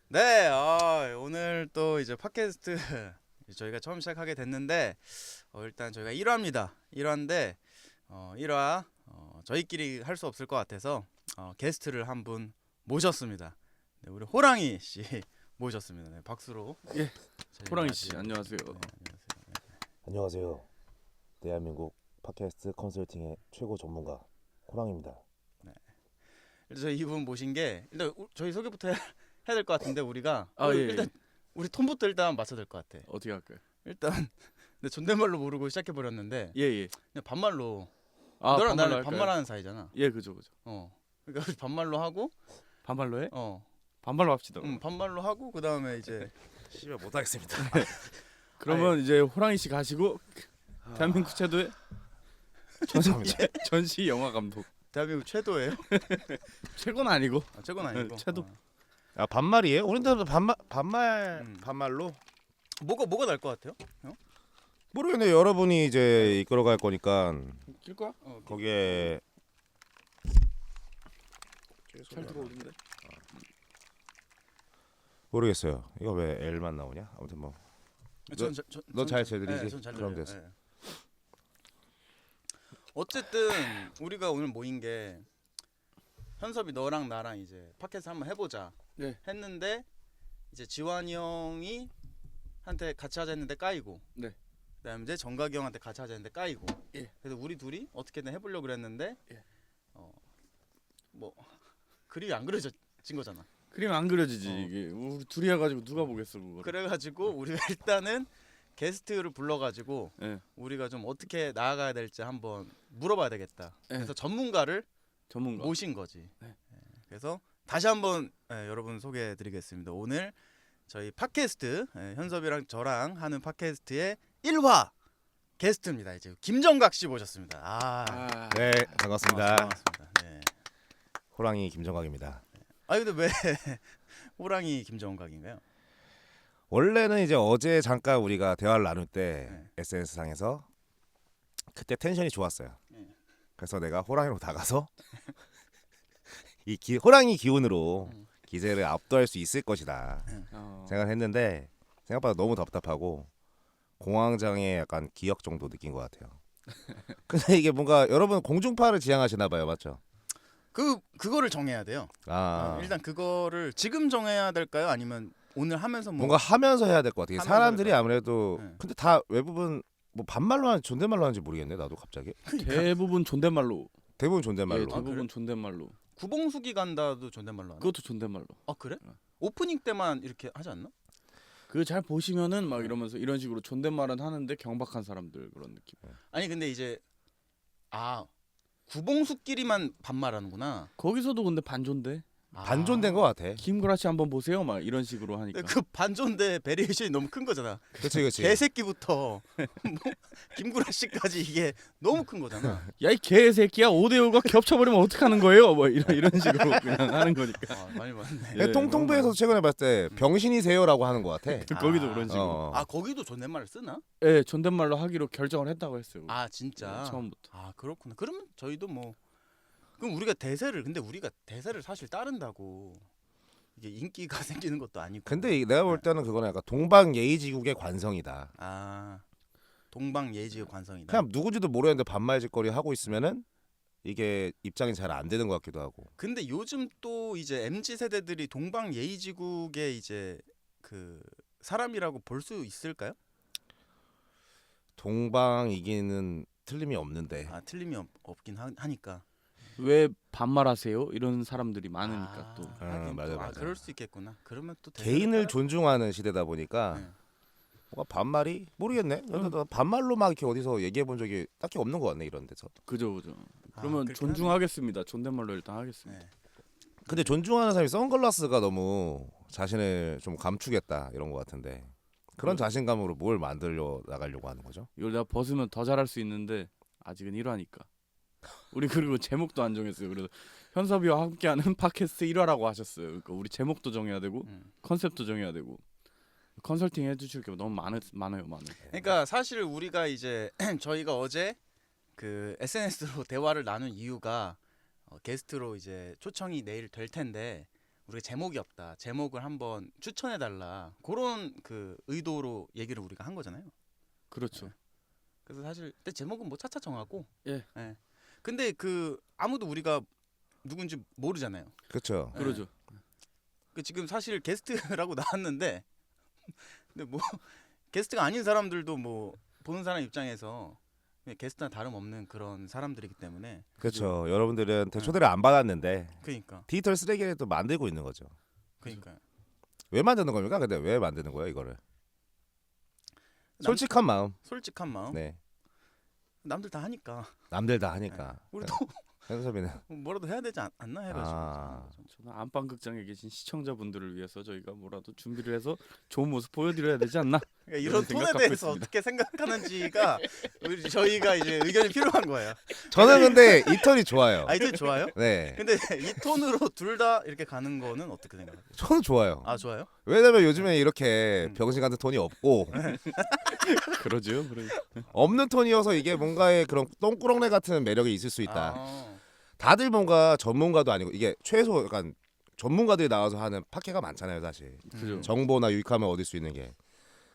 네, 오늘 또 이제 팟캐스트 저희가 처음 시작하게 됐는데 일단 저희가 1화입니다. 1화인데 1화 저희끼리 할 수 없을 것 같아서 게스트를 한 분 모셨습니다. 네, 우리 호랑이 씨 모셨습니다. 네, 박수로. 예, 저희 호랑이 씨 맞이해요. 안녕하세요. 네, 안녕하세요. 안녕하세요. 대한민국 팟캐스트 컨설팅의 최고 전문가 호랑입니다. 일단 저희 이분 모신 게 일단 저희 소개부터 해야 될 것 같은데 우리가 아, 예, 일단 우리 톤부터 일단 맞춰야 될 것 같아. 어떻게 할까요? 일단 근데 존댓말로 모르고 시작해 버렸는데 예. 그냥 반말로. 아, 너랑 반말로 나는 할까요? 반말하는 사이잖아. 예, 그죠. 그러니까 우리 반말로 하고, 반말로 해? 어, 반말로 합시다. 반말로 하고 그 다음에 이제 씨발 못하겠습니다. 그러면 이제 호랑이 씨 가시고 대한민국 최도의 죄송합니다. 전시 영화 감독. 대한민국 최도예요. 최고는 아니고 최고는 아니고. 최도. 아 반말이에요? 우리나라도 반말 음. 반말로 뭐가 날 것 같아요? 모르겠네. 여러분이 이제 이끌어갈 거니까 낄 거야? 거기에 잘 들어오는데. 모르겠어요. 이거 왜 L만 나오냐? 아무튼 뭐 너 잘 재들이지? 네, 전잘 그럼 들려요. 됐어. 네. 어쨌든 우리가 오늘 모인 게 현섭이 너랑 나랑 이제 팟캐스트 한번 해보자 네. 했는데 이제 지환이 형이 한테 같이 하자 했는데 까이고. 네. 그다음에 이제 정각이 형한테 같이 하자 했는데 까이고. 예. 그래서 우리 둘이 어떻게든 해보려고 그랬는데 예. 뭐 그림이 안 그려진 거잖아. 그림 안 그려지지 어. 이게. 우리 둘이 해가지고 누가 보겠어 그거. 그래가지고 우리가 일단은 게스트를 불러가지고 예. 우리가 좀 어떻게 나아가야 될지 한번 물어봐야 되겠다. 예. 그래서 전문가를 전문가. 모신 거지. 네. 그래서 다시 한번 여러분 소개해드리겠습니다. 오늘 저희 팟캐스트 현섭이랑 저랑 하는 팟캐스트의 1화 게스트입니다. 이제 김정각 씨 모셨습니다. 아, 네, 반갑습니다. 반갑습니다. 네. 호랑이 김정각입니다. 근데 왜 호랑이 김정각인가요? 원래는 이제 어제 잠깐 우리가 대화를 나눌 때 네. SNS 상에서 그때 텐션이 좋았어요. 네. 그래서 내가 호랑이로 다가서 호랑이 기운으로 음. 기세를 압도할 수 있을 것이다 생각했는데 생각보다 너무 답답하고 공황장애 약간 기억 정도 느낀 것 같아요. 근데 이게 뭔가 여러분 공중파를 지향하시나 봐요, 맞죠? 그거를 정해야 돼요. 일단 그거를 지금 정해야 될까요? 아니면 오늘 하면서 뭐 뭔가 하면서 해야 될 것 같아요. 하면서 사람들이 할까요? 아무래도 네. 근데 다 외부분 뭐 반말로 하는지 존댓말로 하는지 모르겠네. 나도 갑자기 대부분 존댓말로. 대부분 존댓말로. 예, 대부분 그래? 존댓말로. 구봉수기 간다도 존댓말로 하나? 그것도 존댓말로. 그래? 네. 오프닝 때만 이렇게 하지 않나? 그 잘 보시면은 막 이러면서 이런 식으로 존댓말은 하는데 경박한 사람들 그런 느낌. 아니 근데 이제 구봉수끼리만 반말하는구나. 거기서도 근데 반존대. 반존된 것 같아. 김구라씨 한번 보세요. 막 이런 식으로 하니까. 그 반존대 베리에이션이 너무 큰 거잖아. 그렇지. 개새끼부터 뭐 김구라 씨까지 이게 너무 큰 거잖아. 야 이 개새끼야 5대5가 겹쳐버리면 어떡하는 거예요? 뭐 이런 식으로 그냥 하는 거니까. 많이 봤네. 예, 통통부에서 최근에 봤을 때 병신이세요라고 하는 것 같아. 거기도 그런 식으로. 거기도 존댓말을 쓰나? 예, 존댓말로 하기로 결정을 했다고 했어요. 진짜. 처음부터. 그렇구나. 그러면 저희도 뭐 그럼 우리가 대세를 사실 따른다고 이게 인기가 생기는 것도 아니고. 근데 내가 볼 때는 그거는 약간 동방예의지국의 관성이다. 동방예의지의 관성이다. 그냥 누구지도 모르는데 반말짓거리 하고 있으면은 이게 입장이 잘 안 되는 것 같기도 하고. 근데 요즘 또 이제 MZ 세대들이 동방예의지국의 이제 그 사람이라고 볼 수 있을까요? 동방이기는 틀림이 없는데. 틀림이 없긴 하니까. 왜 반말하세요? 이런 사람들이 많으니까 또. 하긴 맞아, 또, 맞아. 그럴 수 있겠구나. 그러면 또 개인을 대세를 존중하는 시대다 보니까 네. 뭔가 반말이 모르겠네. 근데 나 반말로 막 이렇게 어디서 얘기해 본 적이 딱히 없는 것 같네 이런 데서. 그죠. 그러면 그렇긴 존중하겠습니다. 존댓말로 일단 하겠습니다. 네. 근데 존중하는 사람이 선글라스가 너무 자신을 좀 감추겠다 이런 것 같은데 그런 자신감으로 뭘 만들려 나가려고 하는 거죠? 이걸 내가 벗으면 더 잘할 수 있는데 아직은 1화니까. 우리 그리고 제목도 안 정했어요. 그래서 현섭이와 함께하는 팟캐스트 1화라고 하셨어요. 그러니까 우리 제목도 정해야 되고 컨셉도 정해야 되고 컨설팅 해주실 게 너무 많아요. 그러니까 사실 우리가 이제 저희가 어제 그 SNS로 대화를 나눈 이유가 게스트로 이제 초청이 내일 될 텐데 우리가 제목이 없다. 제목을 한번 추천해 달라. 그런 그 의도로 얘기를 우리가 한 거잖아요. 그렇죠. 그래서 사실 그때 제목은 뭐 차차 정하고. 예. 근데 그 아무도 우리가 누군지 모르잖아요. 그렇죠. 네. 그러죠. 그 지금 사실 게스트라고 나왔는데 근데 뭐 게스트가 아닌 사람들도 뭐 보는 사람 입장에서 그냥 게스트나 다름없는 그런 사람들이기 때문에 그렇죠. 여러분들한테 네. 초대를 안 받았는데 그러니까 디지털 쓰레기를 또 만들고 있는 거죠. 그러니까 왜 만드는 겁니까? 근데 왜 만드는 거예요, 이거를? 솔직한 마음. 솔직한 마음. 네. 남들 다 하니까 남들 다 하니까. 우리도 현섭이는 뭐라도 해야 되지 않나 해가지고. 아. 저는 안방극장에 계신 시청자분들을 위해서 저희가 뭐라도 준비를 해서 좋은 모습 보여드려야 되지 않나? 그러니까 이런 생각 톤에 갖고 대해서 있습니다. 어떻게 생각하는지가 저희가 이제 의견이 필요한 거예요. 저는 근데 이 톤이 좋아요. 아이들 좋아요? 네. 근데 이 톤으로 둘 다 이렇게 가는 거는 어떻게 생각하세요? 저는 좋아요. 아 좋아요? 왜냐면 요즘에 이렇게 병신 같은 톤이 없고 그러죠. 그래. 없는 톤이어서 이게 뭔가의 그런 똥꾸렁내 같은 매력이 있을 수 있다. 아, 다들 뭔가 전문가도 아니고 이게 최소 약간 전문가들이 나와서 하는 팟캐가 많잖아요, 사실. 그죠. 정보나 유익함을 얻을 수 있는 게.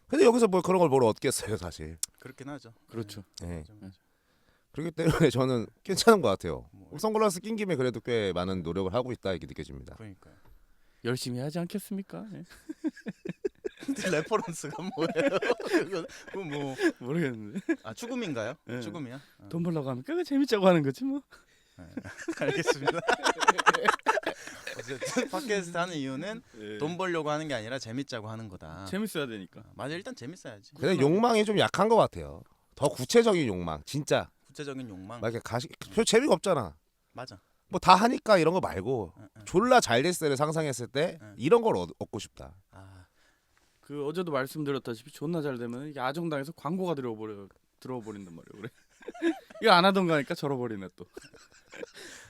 근데 여기서 뭐 그런 걸 뭘 얻겠어요, 사실. 그렇긴 하죠. 그렇죠. 네. 맞아, 맞아. 그렇기 때문에 저는 괜찮은 것 같아요. 뭐, 선글라스 낀 김에 그래도 꽤 많은 노력을 하고 있다 이렇게 느껴집니다. 그러니까요. 열심히 하지 않겠습니까? 예. 근데 레퍼런스가 뭐예요? 그건 뭐 모르겠는데. 추금인가요? 네. 추금이야? 돈 벌려고 하면 그거 재밌자고 하는 거지 뭐. 알겠습니다. 어쨌든 팟캐스트 하는 이유는 예. 돈 벌려고 하는 게 아니라 재밌자고 하는 거다. 재밌어야 되니까. 맞아, 일단 재밌어야지. 근데 욕망이 좀 약한 것 같아요. 더 구체적인 욕망, 진짜. 구체적인 욕망. 막 이렇게 별 재미가 없잖아. 맞아. 뭐 다 하니까 이런 거 말고 응. 졸라 잘 됐을 때를 상상했을 때 응. 이런 걸 얻고 싶다. 아, 그 어제도 말씀드렸다시피 존나 잘 되면 이게 아정당에서 광고가 들어버린단 말이에요. 그래. 이거 안 하던 거니까 절어버리네 또.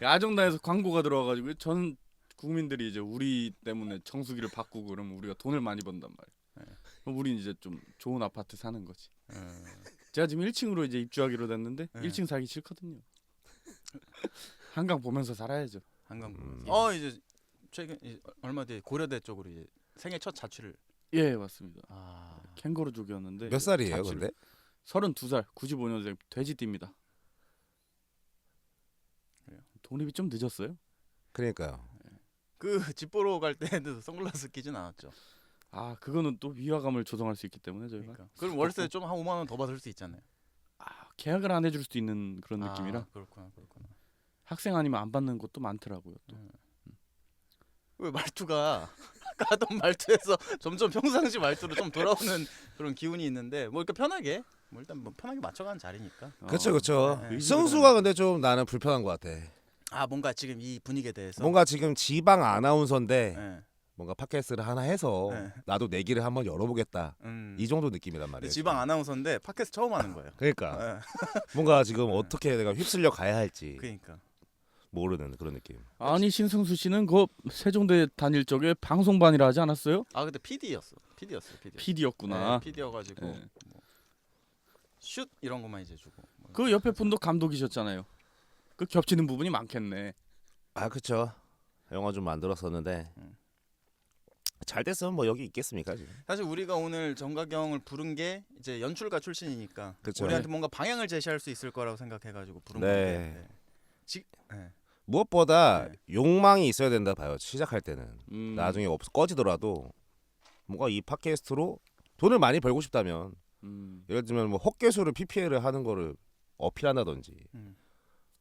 아정당에서 광고가 들어와가지고 전 국민들이 이제 우리 때문에 정수기를 바꾸고 그러면 우리가 돈을 많이 번단 말이에요. 그럼 우린 이제 좀 좋은 아파트 사는 거지. 제가 지금 1층으로 이제 입주하기로 됐는데 1층 살기 싫거든요. 한강 보면서 살아야죠. 한강. 음. 이제 최근 얼마 뒤에 고려대 쪽으로 이제 생애 첫 자취를. 예, 맞습니다. 아, 캥거루족이었는데 몇 살이에요, 자취를- 근데? 32살, 95년생 돼지띠입니다. 그래요? 독립이 좀 늦었어요. 그러니까요. 그 집 보러 갈 때도 선글라스 끼진 않았죠. 아, 그거는 또 위화감을 조성할 수 있기 때문에 저희가 그러니까. 그럼 월세 좀 한 5만 원 더 받을 수 있잖아요. 계약을 안 해줄 수도 있는 그런 느낌이라 아, 그렇구나. 학생 아니면 안 받는 것도 많더라고요. 또. 왜 말투가 아까 하던 말투에서 점점 평상시 말투로 좀 돌아오는 그런 기운이 있는데 뭐 이렇게 편하게 뭐 일단 뭐 편하게 맞춰가는 자리니까. 그렇죠, 그렇죠. 네. 승수가 근데 좀 나는 불편한 것 같아. 아 뭔가 지금 이 분위기에 대해서 뭔가 지금 지방 아나운서인데 네. 뭔가 팟캐스트를 하나 해서 네. 나도 내 길을 한번 열어보겠다. 이 정도 느낌이란 근데 말이에요. 지방 아나운서인데 팟캐스트 처음 하는 거예요. 그러니까 네. 뭔가 지금 어떻게 내가 휩쓸려 가야 할지 그러니까. 모르는 그런 느낌. 아니 신승수 씨는 그 세종대 다닐 적에 방송반이라 하지 않았어요? 아 근데 PD였어요. PD. PD였구나. PD여가지고 네. 슛 이런 것만 이제 주고. 뭐. 그 옆에 분도 감독이셨잖아요. 그 겹치는 부분이 많겠네. 아 그렇죠. 영화 좀 만들었었는데 잘 됐으면 뭐 여기 있겠습니까 지금. 사실 우리가 오늘 정가경을 부른 게 이제 연출가 출신이니까 그쵸. 우리한테 뭔가 방향을 제시할 수 있을 거라고 생각해가지고 부른 네. 건데. 네. 무엇보다 네. 욕망이 있어야 된다 봐요. 시작할 때는 나중에 음. 꺼지더라도 뭔가 이 팟캐스트로 돈을 많이 벌고 싶다면 예를 들면 뭐 헛개수를 PPL을 하는 거를 어필한다든지 음.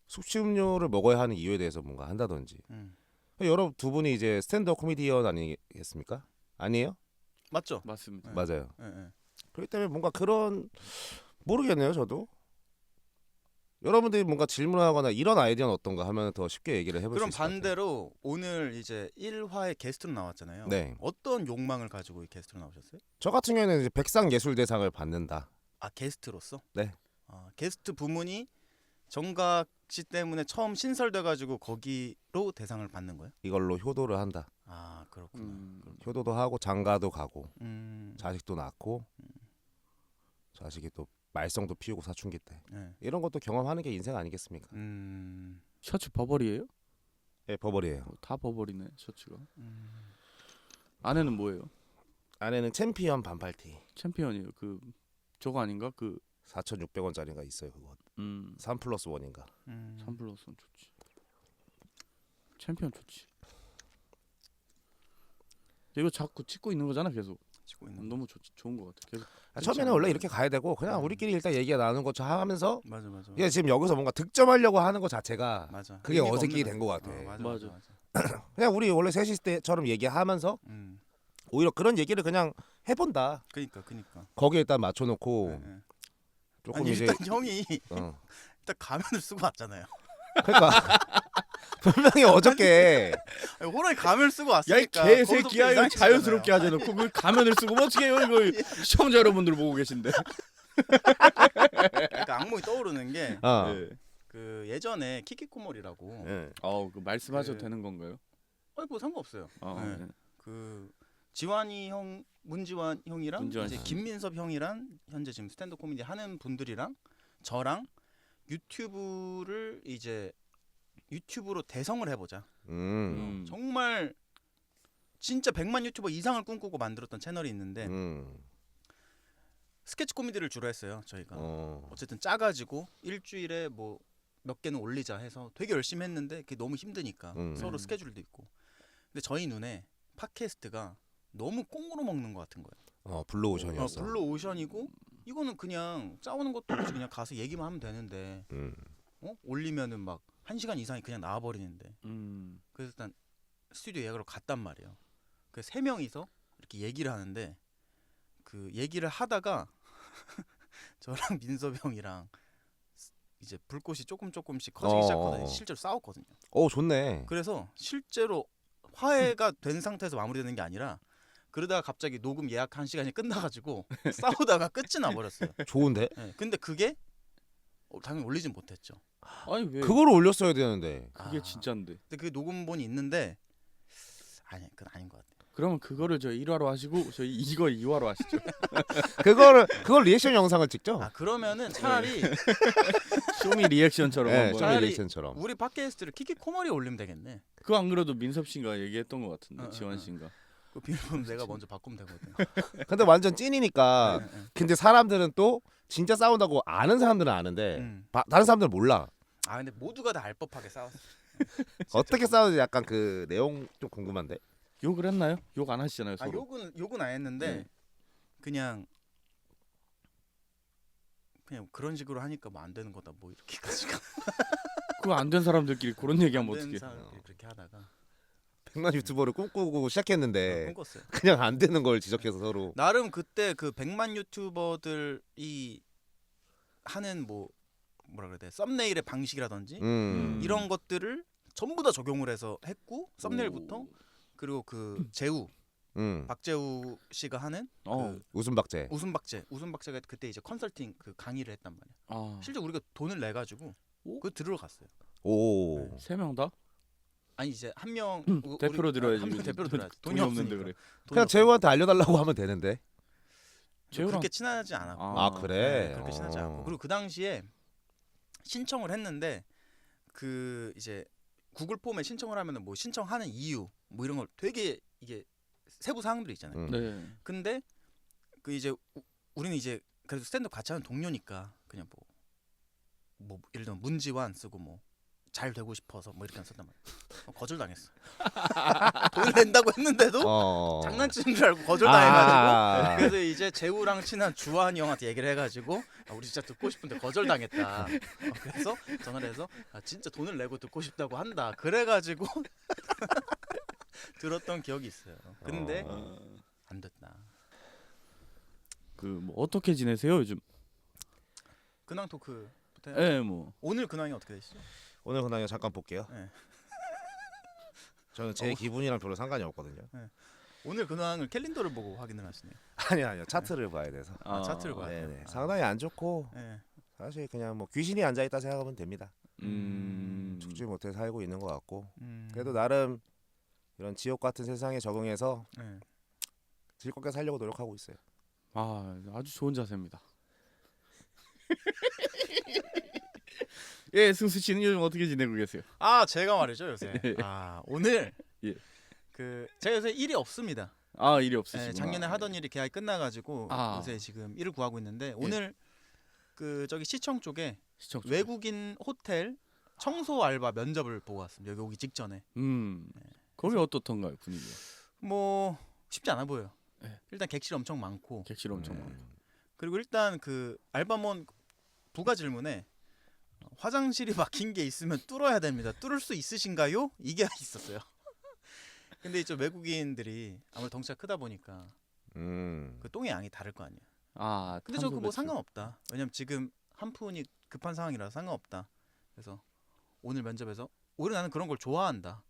숙취음료를 먹어야 하는 이유에 대해서 뭔가 한다든지 여러 두 분이 이제 스탠드업 코미디언 아니겠습니까? 아니에요? 맞죠? 맞습니다. 네. 맞아요. 네. 그렇기 때문에 뭔가 그런 모르겠네요 저도. 여러분들이 뭔가 질문하거나 이런 아이디어는 어떤가 하면 더 쉽게 얘기를 해볼 수 그럼 있을 것 같아요. 반대로 오늘 이제 1화에 게스트로 나왔잖아요. 네. 어떤 욕망을 가지고 이 게스트로 나오셨어요? 저 같은 경우에는 이제 백상예술대상을 받는다. 아 게스트로서? 네. 아, 게스트 부문이 정각 씨 때문에 처음 신설돼가지고 거기로 대상을 받는 거예요? 이걸로 효도를 한다. 아 그렇구나. 효도도 하고 장가도 가고 음. 자식도 낳고 자식이 또 말썽도 피우고 사춘기 때 네. 이런 것도 경험하는 게 인생 아니겠습니까? 셔츠 버버리예요? 예, 버버리예요. 다 버버리네 셔츠가. 안에는 뭐예요? 안에는 챔피언 반팔티. 챔피언이에요. 그 저거 아닌가? 그 4,600원짜리가 있어요. 그거 3+1인가. 3+1 좋지. 챔피언 좋지. 이거 자꾸 찍고 있는 거잖아 계속. 찍고 있는. 너무 좋은 거 같아. 계속. 처음에는 원래 이렇게 가야 되고 그냥 우리끼리 일단 얘기가 나누는 거 하면서 맞아. 이게 지금 여기서 뭔가 득점하려고 하는 거 자체가 맞아. 그게 의미가 어색이 없는 된 것 같아. 맞아. 그냥 우리 원래 셋이 때처럼 얘기하면서 오히려 그런 얘기를 그냥 해본다. 그니까. 거기에 일단 맞춰놓고 네. 조금 아니 이제 일단 형이 어. 일단 가면을 쓰고 왔잖아요. 그러니까 분명히 어저께 아니, 호랑이 가면을 쓰고 야이 왔으니까. 개새끼야 이거 자연스럽게 하지 놓고 그 가면을 쓰고 뭐 어떻게 해요 이거 시청자 여러분들 보고 계신데. 그러니까 악몽이 떠오르는 게 네. 그 예전에 키키코몰이라고. 예. 그 말씀하셔도 그- 되는 건가요? 아니 뭐 상관없어요. 네. 네. 그 지환이 형, 문지환 형이랑 문지환 이제 씨. 김민섭 형이랑 현재 지금 스탠드 코미디 하는 분들이랑 저랑 유튜브를 이제 유튜브로 대성을 해보자. 정말 진짜 100만 유튜버 이상을 꿈꾸고 만들었던 채널이 있는데 스케치 코미디를 주로 했어요 저희가. 어쨌든 짜가지고 일주일에 뭐 몇 개는 올리자 해서 되게 열심히 했는데 그게 너무 힘드니까 서로 스케줄도 있고. 근데 저희 눈에 팟캐스트가 너무 꽁으로 먹는 것 같은 거예요. 블루오션이었어. 블루오션이고 이거는 그냥 짜오는 것도 없이 그냥 가서 얘기만 하면 되는데 올리면은 막 1시간 이상이 그냥 나와버리는데. 그래서 일단 스튜디오 예약으로 갔단 말이에요. 그래서 3명이서 이렇게 얘기를 하는데 그 얘기를 하다가 저랑 민섭이 형이랑 이제 불꽃이 조금씩 커지기 시작하거든요. 실제로 싸웠거든요. 좋네. 그래서 실제로 화해가 된 상태에서 마무리되는 게 아니라 그러다가 갑자기 녹음 예약한 시간이 끝나가지고 싸우다가 끝이 나버렸어요. 좋은데? 네, 근데 그게 당연히 올리진 못했죠. 아니 왜? 그걸 올렸어야 되는데. 그게 진짜인데. 근데 그 녹음본이 있는데 아니 그건 아닌 것 같아요. 그러면 그거를 저희 1화로 하시고 저희 이거 2화로 하시죠. 그걸 리액션 영상을 찍죠? 그러면은 차라리 쇼미 리액션처럼 네, 한번. 쇼미 차라리 리액션처럼. 우리 팟캐스트를 키키코머리 올리면 되겠네. 그거 안 그래도 민섭 씨가 얘기했던 것 같은데 어. 지환 씨인가. 그 비밀번호 내가 먼저 바꾸면 되거든. 근데 완전 찐이니까. 네. 근데 사람들은 또 진짜 싸운다고 아는 사람들은 아는데 다른 사람들은 몰라. 근데 모두가 다 알 법하게 싸웠어. 어떻게 싸우는지 약간 그 내용 좀 궁금한데. 욕을 했나요? 욕 안 하시잖아요 서로. 욕은 안 했는데 네. 그냥 그런 식으로 하니까 뭐 안 되는 거다 뭐 이렇게까지 그거 안 된 사람들끼리 그런 얘기하면 어떻게? 그렇게 하다가 100만 유튜버를 꿈꾸고 시작했는데 꿈꿨어요. 그냥 안 되는 걸 지적해서 서로. 나름 그때 그 100만 유튜버들이 하는 뭐라 그래야 돼? 썸네일의 방식이라든지 이런 것들을 전부 다 적용을 해서 했고 썸네일부터 그리고 그 재우 박재우 씨가 하는 그 웃음박제. 웃음박제가 그때 이제 컨설팅 그 강의를 했단 말이야. 실제 우리가 돈을 내 가지고 그거 들으러 갔어요. 오. 3명 다? 아니 이제 한 명 대표로 들어야지. 한 명 대표로 들어야지. 돈이 없는데 그래. 그냥 재우한테 알려달라고 하면 되는데. 그렇게 친하지 않았고. 그래. 네, 그렇게 친하지 않고. 그리고 그 당시에 신청을 했는데 그 이제 구글 폼에 신청을 하면은 뭐 신청하는 이유 뭐 이런 걸 되게 이게 세부 사항들이 있잖아요. 네. 근데 그 이제 우리는 이제 그래도 스탠드업 같이 하는 동료니까 그냥 뭐 예를 들면 문지환 쓰고 뭐 잘 되고 싶어서 뭐 이렇게 안 썼단 말이야. 거절당했어. 돈을 낸다고 했는데도 장난치는 줄 알고 거절당해가지고 그래서 이제 재우랑 친한 주환이 형한테 얘기를 해가지고 우리 진짜 듣고 싶은데 거절당했다. 그래서 전화를 해서 진짜 돈을 내고 듣고 싶다고 한다. 그래가지고 들었던 기억이 있어요. 근데 안 됐다. 그 뭐 어떻게 지내세요 요즘? 근황 토크부터 네, 뭐 오늘 근황이 어떻게 되시죠? 오늘 그냥 잠깐 볼게요. 네. 저는 제 기분이랑 별로 상관이 없거든요. 오늘 근황을 캘린더를 보고 확인을 하시네요. 아니요. 차트를 봐야 돼서. 차트를 봐야 돼요. 네네. 상당히 안 좋고 네. 사실 그냥 뭐 귀신이 앉아 있다 생각하면 됩니다. 죽지 못해 살고 있는 것 같고 그래도 나름 이런 지옥 같은 세상에 적응해서 즐겁게 살려고 노력하고 있어요. 아주 좋은 자세입니다. 예, 승수 씨는 요즘 어떻게 지내고 계세요? 아 제가 말이죠 요새. 예. 아 오늘 예. 그 제가 요새 일이 없습니다. 아, 일이 없으시구나. 예, 작년에 하던 일이 계약이 끝나가지고 아. 요새 지금 일을 구하고 있는데 오늘 그 저기 시청 쪽에 시청 쪽에. 외국인 호텔 청소 알바 면접을 보고 왔습니다. 여기 오기 직전에. 거기 어떻던가요, 분위기가? 뭐 쉽지 않아 보여요. 네. 일단 객실 엄청 많고 객실 엄청 많고. 그리고 일단 그 알바몬 부가 질문에 화장실이 막힌 게 있으면 뚫어야 됩니다. 뚫을 수 있으신가요? 이게 있었어요. 근데 이제 외국인들이 아무래도 덩치가 크다 보니까 그 똥의 양이 다를 거 아니에요. 아, 근데 저 탄소 그거 뭐 배출. 상관없다. 왜냐면 지금 한 푼이 급한 상황이라서 상관없다. 그래서 오늘 면접에서 오히려 나는 그런 걸 좋아한다.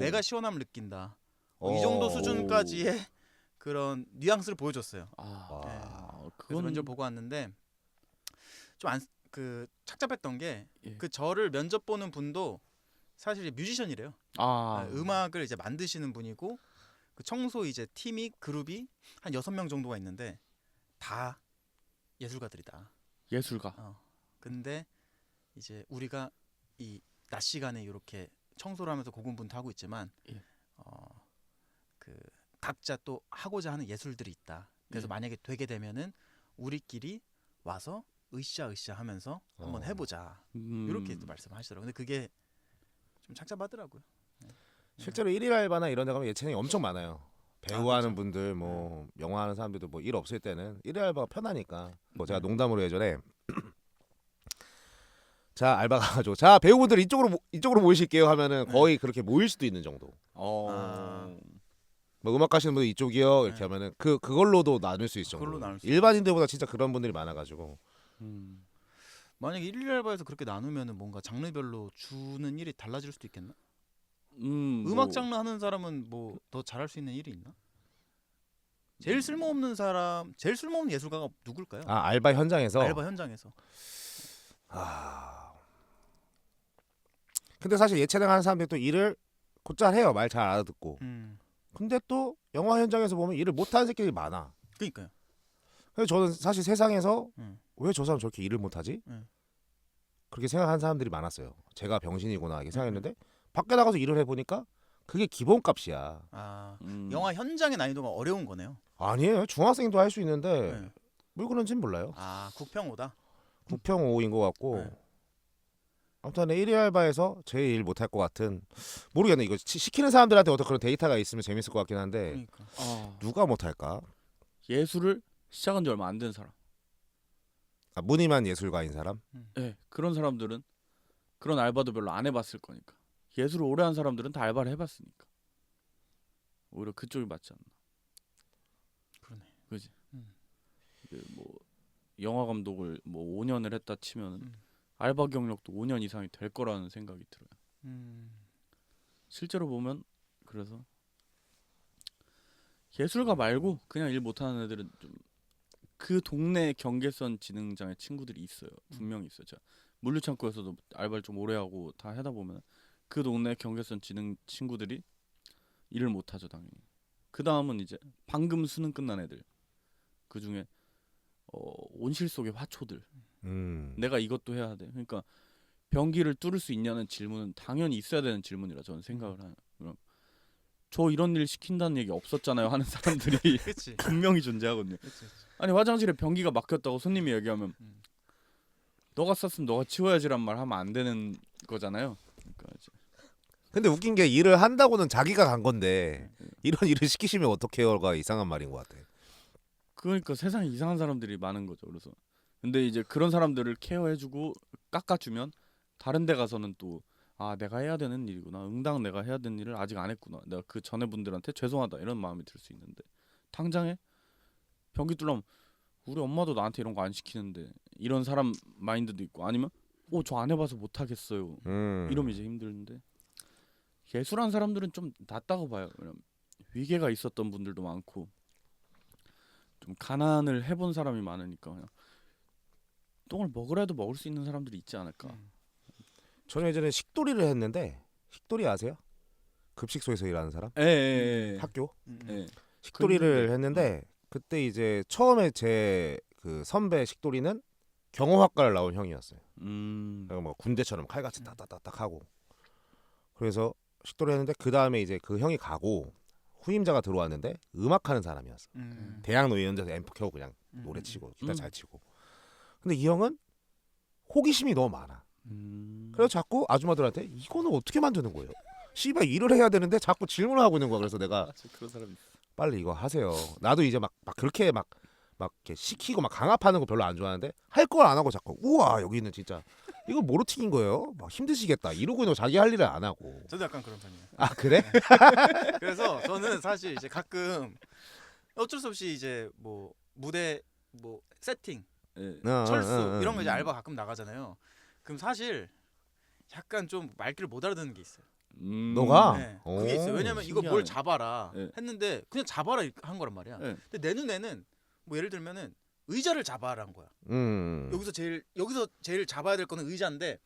내가 시원함을 느낀다. 이 정도 수준까지의 그런 뉘앙스를 보여줬어요. 그래서 그건 면접 보고 왔는데 좀 그 착잡했던 게 예. 그 저를 면접 보는 분도 사실 뮤지션이래요. 음악을 이제 만드시는 분이고 그 청소 이제 팀이 그룹이 한 6명 정도가 있는데 다 예술가들이다. 예술가. 근데 이제 우리가 이 낮 시간에 이렇게 청소를 하면서 고군분투하고 있지만 예. 그 각자 또 하고자 하는 예술들이 있다. 그래서 예. 만약에 되게 되면은 우리끼리 와서 으쌰으쌰 하면서 한번 해보자. 이렇게 또 말씀하시더라고요. 근데 그게 좀 착잡하더라고요. 실제로 일일 알바나 이런 데 가면 예체능이 엄청 많아요. 배우 하는 그렇죠. 분들 뭐 영화 하는 사람들도 뭐 일 없을 때는 일일 알바가 편하니까 뭐 제가 네. 농담으로 예전에 자 알바 가가지고 자 배우분들 이쪽으로 모이실게요 하면은 거의 그렇게 모일 수도 있는 정도. 뭐 음악 하시는 분들 이쪽이요 이렇게 네. 하면은 그걸로도 나눌 수 있을 정도. 그걸로 나눌 수 일반인들보다 진짜 그런 분들이 많아가지고. 만약에 일일 알바에서 그렇게 나누면은 뭔가 장르별로 주는 일이 달라질 수도 있겠나? 뭐, 음악 장르 하는 사람은 뭐 더 잘할 수 있는 일이 있나? 제일 쓸모없는 사람, 제일 쓸모없는 예술가가 누굴까요? 아 알바 현장에서. 알바 현장에서. 근데 사실 예체능 하는 사람들이 또 일을 곧잘 해요. 말 잘 알아듣고. 근데 또 영화 현장에서 보면 일을 못하는 새끼들이 많아. 그러니까요. 그래서 저는 사실 세상에서 음. 왜 저 사람 저렇게 일을 못하지? 그렇게 생각하는 사람들이 많았어요. 제가 병신이구나 이렇게 생각했는데 밖에 나가서 일을 해보니까 그게 기본값이야. 영화 현장의 난이도가 어려운 거네요. 아니에요. 중학생도 할 수 있는데 네. 왜 그런지는 몰라요. 국평호다. 9평5인 것 같고 네. 아무튼 일일 알바에서 제일 일 못할 것 같은 모르겠네. 이거 시키는 사람들한테 어떤 그런 데이터가 있으면 재밌을 것 같긴 한데 그러니까. 누가 못할까? 예술을 시작한 지 얼마 안 된 사람. 무늬만 예술가인 사람? 네, 그런 사람들은 그런 알바도 별로 안 해봤을 거니까. 예술을 오래 한 사람들은 다 알바를 해봤으니까. 오히려 그쪽이 맞지 않나. 그러네. 그지. 뭐 영화 감독을 뭐 5년을 했다 치면은 알바 경력도 5년 이상이 될 거라는 생각이 들어요. 실제로 보면 그래서 예술가 말고 그냥 일 못하는 애들은 좀 그 동네 경계선 지능장애 친구들이 있어요. 분명히 있어요. 제가 물류창고에서도 알바를 좀 오래 하고 다 하다 보면 그 동네 경계선 지능 친구들이 일을 못하죠 당연히. 그 다음은 이제 방금 수능 끝난 애들. 그 중에 온실 속의 화초들. 내가 이것도 해야 돼. 그러니까 변기를 뚫을 수 있냐는 질문은 당연히 있어야 되는 질문이라 저는 생각을 해요. 그럼 저 이런 일 시킨다는 얘기 없었잖아요 하는 사람들이 그치. 분명히 존재하거든요. 그치. 아니 화장실에 변기가 막혔다고 손님이 얘기하면 너가 쌌으면 너가 치워야지란 말 하면 안 되는 거잖아요. 그러니까 이제 근데 웃긴 게 일을 한다고는 자기가 간 건데 이런 일을 시키시면 어떡해요가 이상한 말인 것 같아. 그러니까 세상에 이상한 사람들이 많은 거죠. 그래서 근데 이제 그런 사람들을 케어해주고 깎아주면 다른 데 가서는 또 내가 해야 되는 일이구나. 응당 내가 해야 되는 일을 아직 안 했구나. 내가 그 전에 분들한테 죄송하다 이런 마음이 들 수 있는데 당장에 변기 뚫려면 우리 엄마도 나한테 이런 거 안 시키는데 이런 사람 마인드도 있고 아니면 저 안 해봐서 못 하겠어요. 이러면 이제 힘들는데 예술한 사람들은 좀 낫다고 봐요. 왜냐면 위계가 있었던 분들도 많고 좀 가난을 해본 사람이 많으니까 그냥 똥을 먹으라도 먹을 수 있는 사람들이 있지 않을까. 저는 예전에 식돌이를 했는데 식돌이 아세요? 급식소에서 일하는 사람? 예. 학교? 예. 식돌이를 했는데 그때 이제 처음에 제 그 선배 식돌이는 경호학과를 나온 형이었어요. 음. 그러니까 뭐 군대처럼 칼같이 딱딱딱딱 하고. 그래서 식도를 했는데 그 다음에 이제 그 형이 가고 후임자가 들어왔는데 음악하는 사람이었어. 대학 노이연에서 앰프 켜고 그냥 노래 치고 기타 잘 치고. 근데 이 형은 호기심이 너무 많아. 그래서 자꾸 아줌마들한테 이거는 어떻게 만드는 거예요? 씨발 일을 해야 되는데 자꾸 질문을 하고 있는 거야. 그래서 내가 그런 사람 있어. 빨리 이거 하세요. 나도 이제 막 그렇게 막 이렇게 시키고 막 강압하는 거 별로 안 좋아하는데 할 걸 안 하고 자꾸 우와 여기는 진짜 이거 뭐로 튀긴 거예요? 막 힘드시겠다 이러고 있는 자기 할 일을 안 하고. 저도 약간 그런 편이에요. 아 그래? 그래서 저는 사실 이제 가끔 어쩔 수 없이 이제 뭐 무대 뭐 세팅, 예. 철수 이런 거 이제 알바 가끔 나가잖아요. 그럼 사실 약간 좀 말귀를 못 알아듣는 게 있어요. 너가? 네, 그게 있어요. 왜냐면 이거 뭘 신기하네. 잡아라 네. 했는데 그냥 잡아라 한 거란 말이야. 네. 근데 내 눈에는 뭐 예를 들면은 의자를 잡아라는 거야. 여기서 제일 잡아야 될 거는 의자인데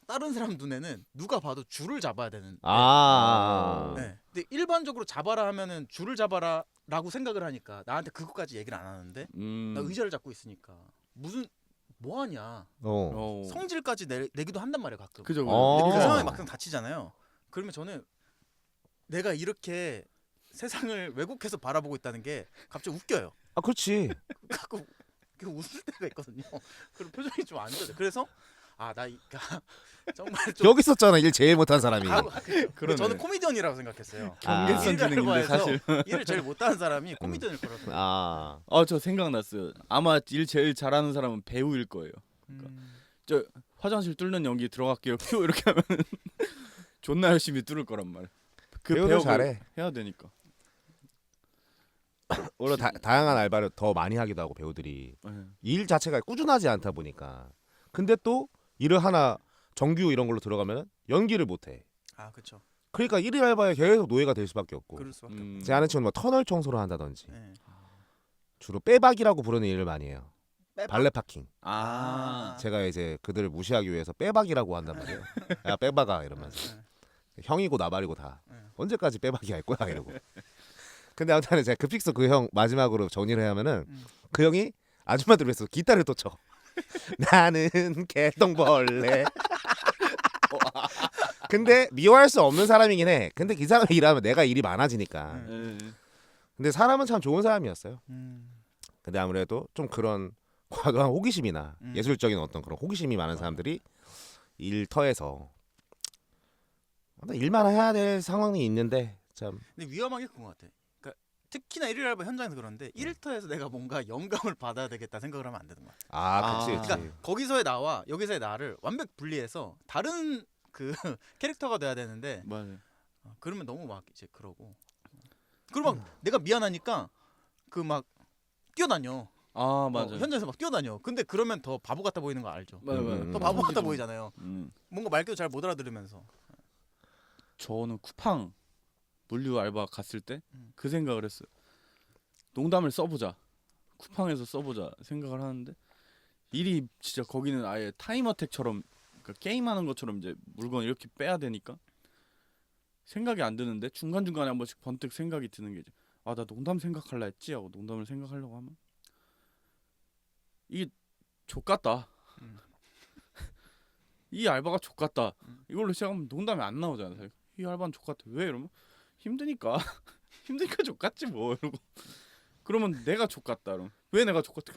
다른 사람 눈에는 누가 봐도 줄을 잡아야 되는. 아. 네. 근데 일반적으로 잡아라 하면은 줄을 잡아라라고 생각을 하니까 나한테 그것까지 얘기를 안 하는데 나 의자를 잡고 있으니까 무슨 뭐 하냐. 성질까지 내기도 한단 말이야 가끔. 그죠. 근데 그 어. 상황에 막상 다치잖아요. 그러면 저는 내가 이렇게 세상을 왜곡해서 바라보고 있다는 게 갑자기 웃겨요. 아 그렇지. 가끔 웃을 때가 있거든요. 그런 표정이 좀 안 좋아요. 그래서 나 그러니까 정말 좀 여기 있었잖아 일 제일 못한 사람이. 근데 저는 코미디언이라고 생각했어요. 경계선 일을 지능인데 해서 사실. 일을 제일 못하는 사람이 코미디언일 거라고 생각해요. 아. 저 생각났어요. 아마 일 제일 잘하는 사람은 배우일 거예요. 저 화장실 뚫는 연기 들어갈게요. 큐 이렇게 하면은 존나 열심히 뚫을 거란 말. 그 배우들 배역을 잘해. 해야 되니까. 오히려 다양한 알바를 더 많이 하기도 하고 배우들이 일 자체가 꾸준하지 않다 보니까. 근데 또 일을 하나 정규 이런 걸로 들어가면 연기를 못 해. 아 그렇죠. 그러니까 일일 알바에 계속 노예가 될 수밖에 없고. 그럴 수밖에 없죠. 제 아는 친구는 뭐 터널 청소를 한다든지 네. 주로 빼박이라고 부르는 일을 많이 해요. 빼박? 발레 파킹. 아. 제가 이제 그들을 무시하기 위해서 빼박이라고 한단 말이에요. 야 빼박아 이러면서. 형이고 나발이고 다. 언제까지 빼박이 할 거야 이러고. 근데 아무튼 제가 급식소 그 형 마지막으로 정리를 하면은 그 형이 아줌마들 위해서 기타를 또 쳐. 나는 개똥벌레. 근데 미워할 수 없는 사람이긴 해. 근데 그 사람이 일하면 내가 일이 많아지니까. 근데 사람은 참 좋은 사람이었어요. 근데 아무래도 좀 그런 과도한 호기심이나 예술적인 어떤 그런 호기심이 많은 사람들이 일터에서 일만 해야 될 상황이 있는데 참. 근데 위험한 게 그런 것 같아. 그러니까 특히나 일일 알바 현장에서 그런데 일터에서 내가 뭔가 영감을 받아야 되겠다 생각을 하면 안 되는 거야. 아, 그치. 그러니까 거기서의 나와 여기서의 나를 완벽 분리해서 다른 그 캐릭터가 돼야 되는데 맞아요. 그러면 너무 막 이제 그러고 그리고 막 내가 미안하니까 그 막 뛰어다녀. 아 맞아. 현장에서 막 뛰어다녀. 근데 그러면 더 바보 같아 보이는 거 알죠? 맞아. 더 바보 같아 보이잖아요. 음. 뭔가 말귀도 잘 못 알아들으면서. 저는 쿠팡 물류 알바 갔을 때 그 생각을 했어요. 농담을 써보자. 쿠팡에서 써보자 생각을 하는데 일이 진짜 거기는 아예 타임어택처럼 그러니까 게임하는 것처럼 이제 물건 이렇게 빼야 되니까 생각이 안 드는데 중간중간에 한 번씩 번뜩 생각이 드는 게 나 농담 생각할라 했지 하고 농담을 생각하려고 하면 이게 족같다. 이 알바가 족같다. 이걸로 시작하면 농담이 안 나오잖아. 사실. 이 알바는 족같아. 왜 이러면 힘드니까 힘드니까 족같지 뭐 이러고 그러면 내가 족같다. 그럼 왜 내가 족같아?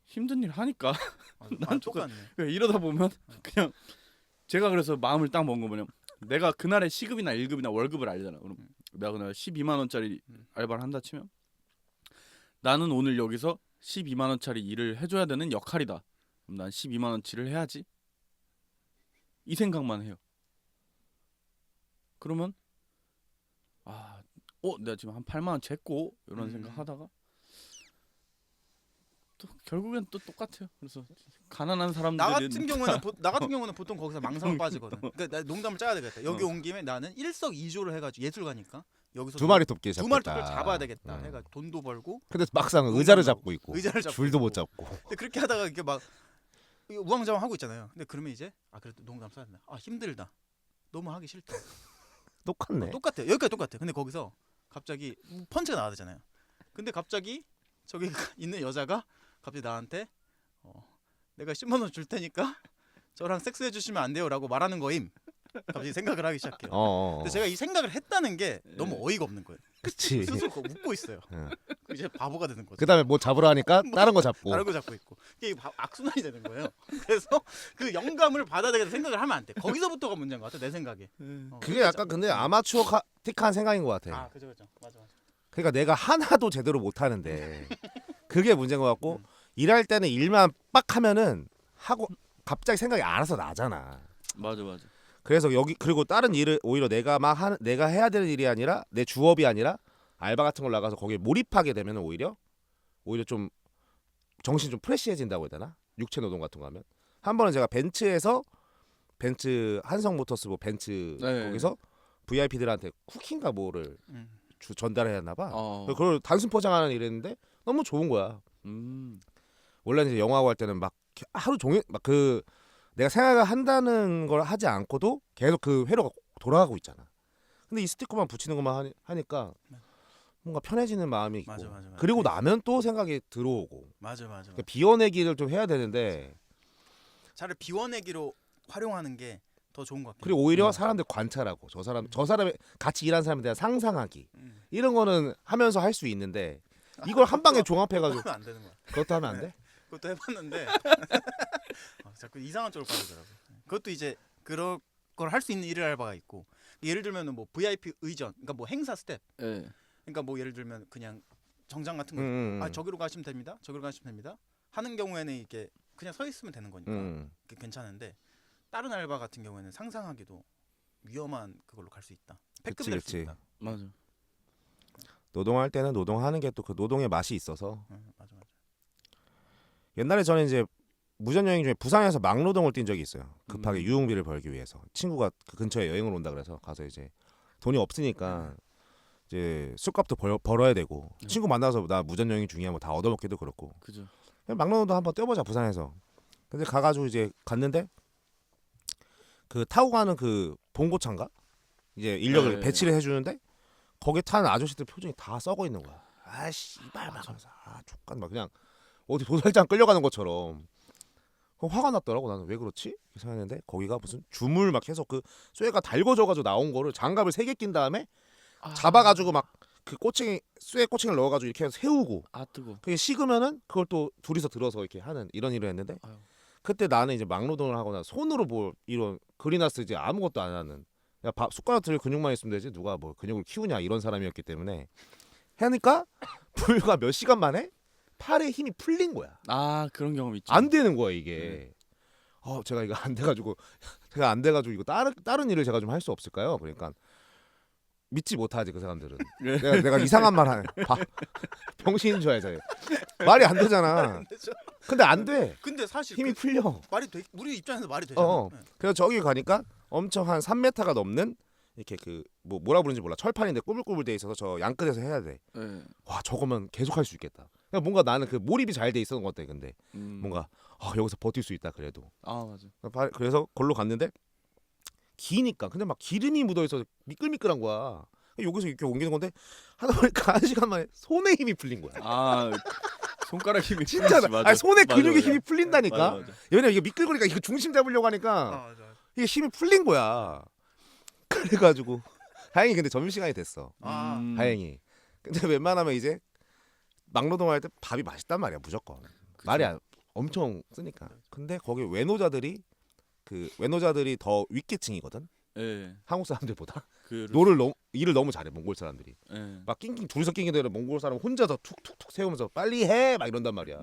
힘든 일 하니까 난 똑같네. 이러다 보면 그냥 제가 그래서 마음을 딱 먹은 거 뭐냐면 내가 그날의 시급이나 1급이나 월급을 알잖아. 그럼 내가 그날 12만 원짜리 알바를 한다 치면 나는 오늘 여기서 12만 원짜리 일을 해줘야 되는 역할이다. 그럼 난 12만 원치를 해야지. 이 생각만 해요. 그러면 내가 지금 한 8만 원 쟀고 이런 생각하다가 또 결국엔 또 똑같아요. 그래서 가난한 사람들은 나 같은 경우는 보통 거기서 망상 빠지거든. 그러니까 나 농담을 짜야 되겠다. 여기 온 김에 나는 일석이조를 해가지고 예술가니까 여기서 두 마리 토끼 두 마리 잡겠다. 토끼를 잡아야 되겠다. 해가 돈도 벌고. 근데 막상 의자를 잡고 있고 의자를 잡고 줄도 있고. 못 잡고. 근데 그렇게 하다가 이게 막 우왕좌왕 하고 있잖아요. 근데 그러면 이제 그래도 농담 써야 된다. 힘들다. 너무 하기 싫다. 똑같네. 똑같아. 여기까지 똑같아. 근데 거기서 갑자기 펀치가 나와야 되잖아요. 근데 갑자기 저기 있는 여자가 갑자기 나한테 내가 10만 원 줄 테니까 저랑 섹스해 주시면 안 돼요라고 말하는 거임. 갑자기 생각을 하기 시작해요. 근데 제가 이 생각을 했다는 게 너무 어이가 없는 거예요. 그치. 스스로 웃고 있어요. 응. 이제 바보가 되는 거죠. 그다음에 뭐 잡으러 하니까 다른 거 잡고. 다른 거 잡고 있고 이게 악순환이 되는 거예요. 그래서 그 영감을 받아들여서 생각을 하면 안 돼. 거기서부터가 문제인 것 같아 내 생각에. 그게 약간 근데 아마추어틱한 생각인 것 같아. 아 그죠 맞아. 그러니까 내가 하나도 제대로 못 하는데 그게 문제인 것 같고 일할 때는 일만 빡 하면은 하고 갑자기 생각이 알아서 나잖아. 맞아. 그래서 여기 그리고 다른 일을 오히려 내가 해야 되는 일이 아니라 내 주업이 아니라 알바 같은 걸 나가서 거기에 몰입하게 되면 오히려 좀 정신 좀 프레시해진다고 해야 되나? 육체 노동 같은 거 하면 한 번은 제가 벤츠 한성모터스 뭐 벤츠 네. 거기서 VIP들한테 쿠키인가 뭐를 전달해야 했나 봐. 어. 그걸 단순 포장하는 일했는데 너무 좋은 거야. 원래 이제 영화하고 할 때는 막 하루 종일 막 그 내가 생각을 한다는 걸 하지 않고도 계속 그 회로가 돌아가고 있잖아. 근데 이 스티커만 붙이는 것만 하니까 뭔가 편해지는 마음이 있고. 맞아. 그리고 나면 또 생각이 들어오고. 맞아. 그러니까 비워내기를 좀 해야 되는데. 차라리 비워내기로 활용하는 게 더 좋은 것 같아요. 그리고 오히려 사람들 관찰하고 저 사람의 같이 일하는 사람에 대한 상상하기 이런 거는 하면서 할 수 있는데 이걸 한 방에 종합해가지고 하면 안 되는 거야. 그것도 하면 안 돼? 그것도 해봤는데 자꾸 이상한 쪽으로 빠지더라고. 그것도 이제 그런 걸 할 수 있는 일을 알바가 있고 예를 들면은 뭐 VIP 의전, 그러니까 뭐 행사 스텝, 예. 그러니까 뭐 예를 들면 그냥 정장 같은 거, 저기로 가시면 됩니다, 저기로 가시면 됩니다 하는 경우에는 이게 그냥 서 있으면 되는 거니까 그게 괜찮은데 다른 알바 같은 경우에는 상상하기도 위험한 그걸로 갈 수 있다. 패급 될 수 그치. 있다. 맞아. 노동할 때는 노동하는 게 또 그 노동의 맛이 있어서 맞아. 옛날에 저는 이제 무전 여행 중에 부산에서 막노동을 뛴 적이 있어요. 급하게 유흥비를 벌기 위해서 친구가 그 근처에 여행을 온다 그래서 가서 이제 돈이 없으니까 이제 술값도 벌어야 되고 친구 만나서 나 무전 여행 중이야 뭐 다 얻어먹기도 그렇고 그죠. 그냥 막노동도 한번 뛰어보자 부산에서. 근데 가가지고 이제 갔는데 그 타고 가는 그 봉고차인가 이제 인력을 네. 배치를 해주는데 거기 타는 아저씨들 표정이 다 썩어 있는 거야. 아씨 이발 막 하면서 족간 막 그냥 어디 도살장 끌려가는 것처럼. 화가 났더라고. 나는 왜 그렇지? 생각했는데 거기가 무슨 주물 막 계속 그 쇠가 달궈져가지고 나온 거를 장갑을 3개 낀 다음에 잡아가지고 막 그 쇠 꼬챙이를 넣어가지고 이렇게 해서 세우고 뜨거. 그게 식으면은 그걸 또 둘이서 들어서 이렇게 하는 이런 일을 했는데 아유. 그때 나는 이제 막노동을 하거나 손으로 뭐 이런 그리나스 이제 아무것도 안 하는 숟가락 들 근육만 있으면 되지 누가 뭐 근육을 키우냐 이런 사람이었기 때문에 하니까 불과 몇 시간 만에 팔에 힘이 풀린 거야. 그런 경험 있죠. 안 되는 거야 이게. 제가 이거 안 돼가지고 이거 다른 일을 제가 좀 할 수 없을까요? 그러니까 믿지 못하지 그 사람들은. 내가 이상한 말 하네. 병신인 줄 알잖아요. 말이 안 되잖아. 근데 안 돼. 근데 사실 힘이 풀려. 말이 돼. 우리 입장에서 말이 되잖아. 그래서 저기 가니까 엄청 한 3m가 넘는 이렇게 그 뭐라 부르는지 몰라. 철판인데 꾸불꾸불 돼 있어서 저 양끝에서 해야 돼. 네. 와 저거면 계속 할 수 있겠다. 그러니까 뭔가 나는 그 몰입이 잘 돼 있었던 것 같아. 근데 뭔가 여기서 버틸 수 있다 그래도. 맞아. 그래서 걸로 갔는데 기니까 근데 막 기름이 묻어 있어 미끌미끌한 거야. 여기서 이렇게 옮기는 건데 하다 보니까 1시간 만에 손에 힘이 풀린 거야. 손가락 힘이 진짜 풀리지, 맞아. 손에 근육에 맞아. 힘이 풀린다니까. 맞아. 왜냐면 이게 미끌거리니까 이거 중심 잡으려고 하니까 맞아. 이게 힘이 풀린 거야. 그래가지고 다행히 근데 점심시간이 됐어. 다행히. 근데 웬만하면 이제 막노동할 때 밥이 맛있단 말이야 무조건. 그쵸. 말이 엄청 쓰니까. 근데 거기 외노자들이 더 윗계층이거든. 예. 한국 사람들보다 그 일을 너무 잘해 몽골 사람들이. 예. 막 낑낑 둘이서 낑낑대는 몽골 사람 혼자서 툭툭툭 세우면서 빨리 해 막 이런단 말이야.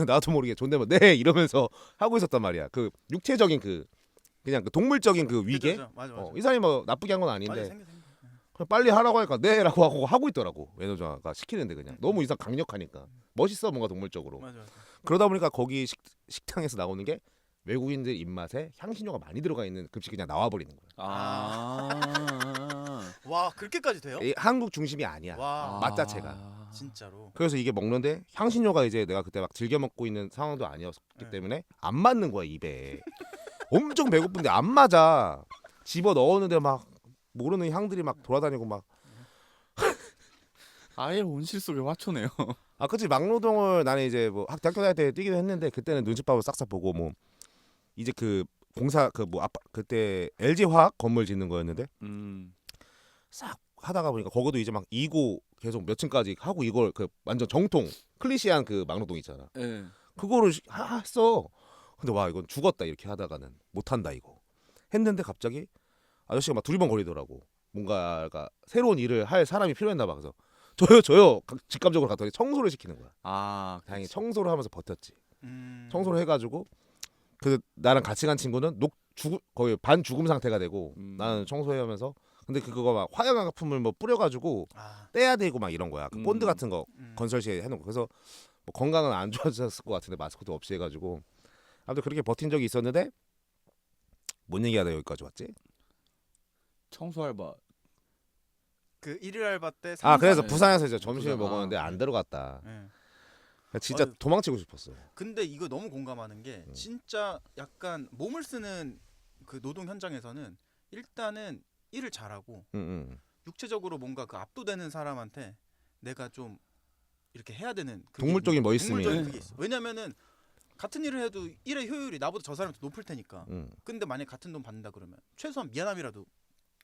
나도 모르게 존댓말 네 이러면서 하고 있었단 말이야. 그 육체적인 그냥 그 동물적인 그 위계. 맞아. 이 사람이 뭐 나쁘게 한 건 아닌데 맞아, 생겨. 그냥 빨리 하라고 하니까 네라고 하고 있더라고. 매니저가 시키는데 그냥 너무 이상 강력하니까 멋있어 뭔가 동물적으로. 맞아. 그러다 보니까 거기 식당에서 나오는 게 외국인들 입맛에 향신료가 많이 들어가 있는 급식이 그냥 나와버리는 거야. 와 그렇게까지 돼요? 한국 중심이 아니야. 와 맛 자체가. 진짜로. 그래서 이게 먹는데 향신료가 이제 내가 그때 막 즐겨 먹고 있는 상황도 아니었기 네. 때문에 안 맞는 거야 입에. 엄청 배고픈데 안 맞아. 집어 넣었는데 막 모르는 향들이 막 돌아다니고 막 아예 온실 속의 화초네요. 아 그치 막노동을 나는 이제 뭐 대학교 다닐 때 뛰기도 했는데 그때는 눈칫밥을 싹싹 보고 뭐 이제 그 공사 그 뭐 아빠 그때 LG 화학 건물 짓는 거였는데 싹 하다가 보니까 거기도 이제 막 이고 계속 몇 층까지 하고 이걸 그 완전 정통 클리시한 그 막노동 있잖아. 예. 그거를 했어. 근데 와 이건 죽었다 이렇게 하다가는 못한다 이거 했는데 갑자기 아저씨가 막 두리번거리더라고. 뭔가가 새로운 일을 할 사람이 필요했나 봐. 그래서 저요 직감적으로 갔더니 청소를 시키는 거야. 아, 다행히 그치. 청소를 하면서 버텼지. 청소를 해가지고 그 나랑 같이 간 친구는 거의 반 죽음 상태가 되고 나는 청소해하면서 근데 그거 막 화약약품을 뭐 뿌려가지고 떼야 되고 막 이런 거야. 그 본드 같은 거 건설시에 해놓은 거. 그래서 뭐 건강은 안 좋아졌을 것 같은데 마스크도 없이 해가지고 아무튼 그렇게 버틴 적이 있었는데 뭔 얘기하다 여기까지 왔지? 청소 알바. 그 일일 알바 때 아 그래서 네. 부산에서 이제 점심을 부산, 먹었는데 안 들어갔다. 예. 진짜 아유. 도망치고 싶었어. 근데 이거 너무 공감하는 게 진짜 약간 몸을 쓰는 그 노동 현장에서는 일단은 일을 잘하고 응. 육체적으로 뭔가 그 압도되는 사람한테 내가 좀 이렇게 해야 되는 그게 동물적인 있는 거야. 멋있음이. 동물적인 그게 있어. 왜냐면은 같은 일을 해도 일의 효율이 나보다 저 사람이 더 높을 테니까. 응. 근데 만약 같은 돈 받는다 그러면 최소한 미안함이라도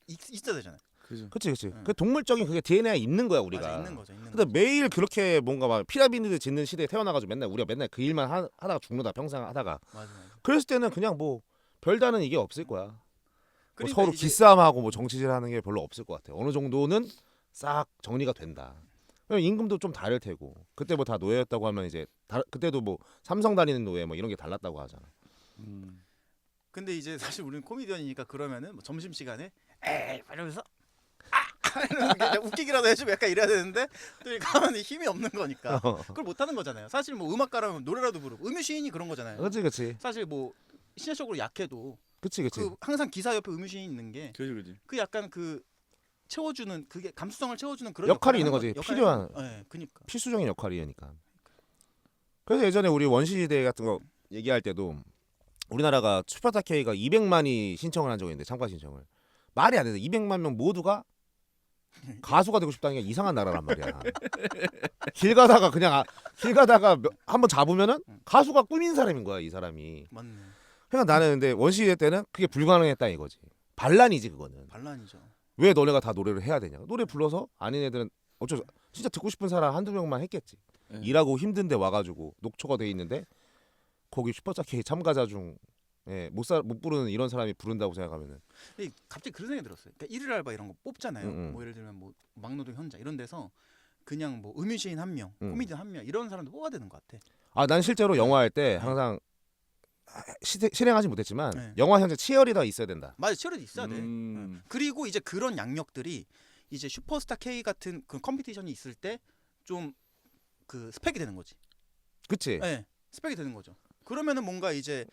있어야 되잖아요. 그죠. 그치. 응. 그 동물적인 그게 DNA가 있는 거야 우리가. 맞아, 있는 거죠. 있는 근데 거죠. 매일 그렇게 뭔가 막 피라미드 짓는 시대에 태어나가지고 우리가 맨날 그 일만 하다가 죽는다 평생 하다가 맞아. 그랬을 때는 그냥 뭐 별다른 이게 없을 거야. 뭐 그러니까 서로 이제 기싸움하고 뭐 정치질하는 게 별로 없을 것 같아. 어느 정도는 싹 정리가 된다. 그럼 임금도 좀 다를 테고 그때 뭐 다 노예였다고 하면 이제 그때도 뭐 삼성 다니는 노예 뭐 이런 게 달랐다고 하잖아. 근데 이제 사실 우리는 코미디언이니까 그러면은 뭐 점심 시간에 에이 이러면서 이러면서 그냥 웃기기라도 해주고 약간 이래야 되는데 또 이렇게 하면 힘이 없는 거니까 그걸 못 하는 거잖아요. 사실 뭐 음악가라면 노래라도 부르고 음유시인이 그런 거잖아요. 그렇지. 사실 뭐 신체적으로 약해도 그치. 그 항상 기사 옆에 음유시인 있는 게 그지. 그 약간 그 채워주는 그게 감수성을 채워주는 그런 역할이 있는 역할을 거지. 역할을 필요한. 하는 거예요. 네, 그니까. 필수적인 역할이니까. 그래서 예전에 우리 원시시대 같은 거 얘기할 때도 우리나라가 슈퍼스타 K가 200만이 신청을 한 적이 있는데 참가 신청을 말이 안 돼. 200만 명 모두가 가수가 되고 싶다는 게 이상한 나라란 말이야. 길 가다가 한번 잡으면은 가수가 꿈인 사람인 거야 이 사람이. 맞네. 그러니까 나는 근데 원시시대 때는 그게 불가능했다 이거지. 반란이지 그거는. 반란이죠. 왜 너네가 다 노래를 해야 되냐? 노래 불러서 아닌 애들은 진짜 듣고 싶은 사람 한두 명만 했겠지. 네. 일하고 힘든데 와가지고 녹초가 돼 있는데 거기 슈퍼스타 K 참가자 중 못 부르는 이런 사람이 부른다고 생각하면은 근데 갑자기 그런 생각이 들었어요. 그러니까 일일 알바 이런 거 뽑잖아요. 응. 뭐 예를 들면 뭐 막노동 현장 이런 데서 그냥 뭐 음유시인 한 명, 응. 코미디언 한 명 이런 사람도 뽑아야 되는 것 같아. 아 난 실제로 영화 할 때 항상 실행하지 못했지만 네. 영화 현장 치어리더 있어야 된다. 맞아, 치열이 있어야 돼. 음. 응. 그리고 이제 그런 양력들이 이제 슈퍼스타 K 같은 그 컴피티션이 있을 때 좀 그 스펙이 되는 거지. 그치? 네, 스펙이 되는 거죠. 그러면은 뭔가 이제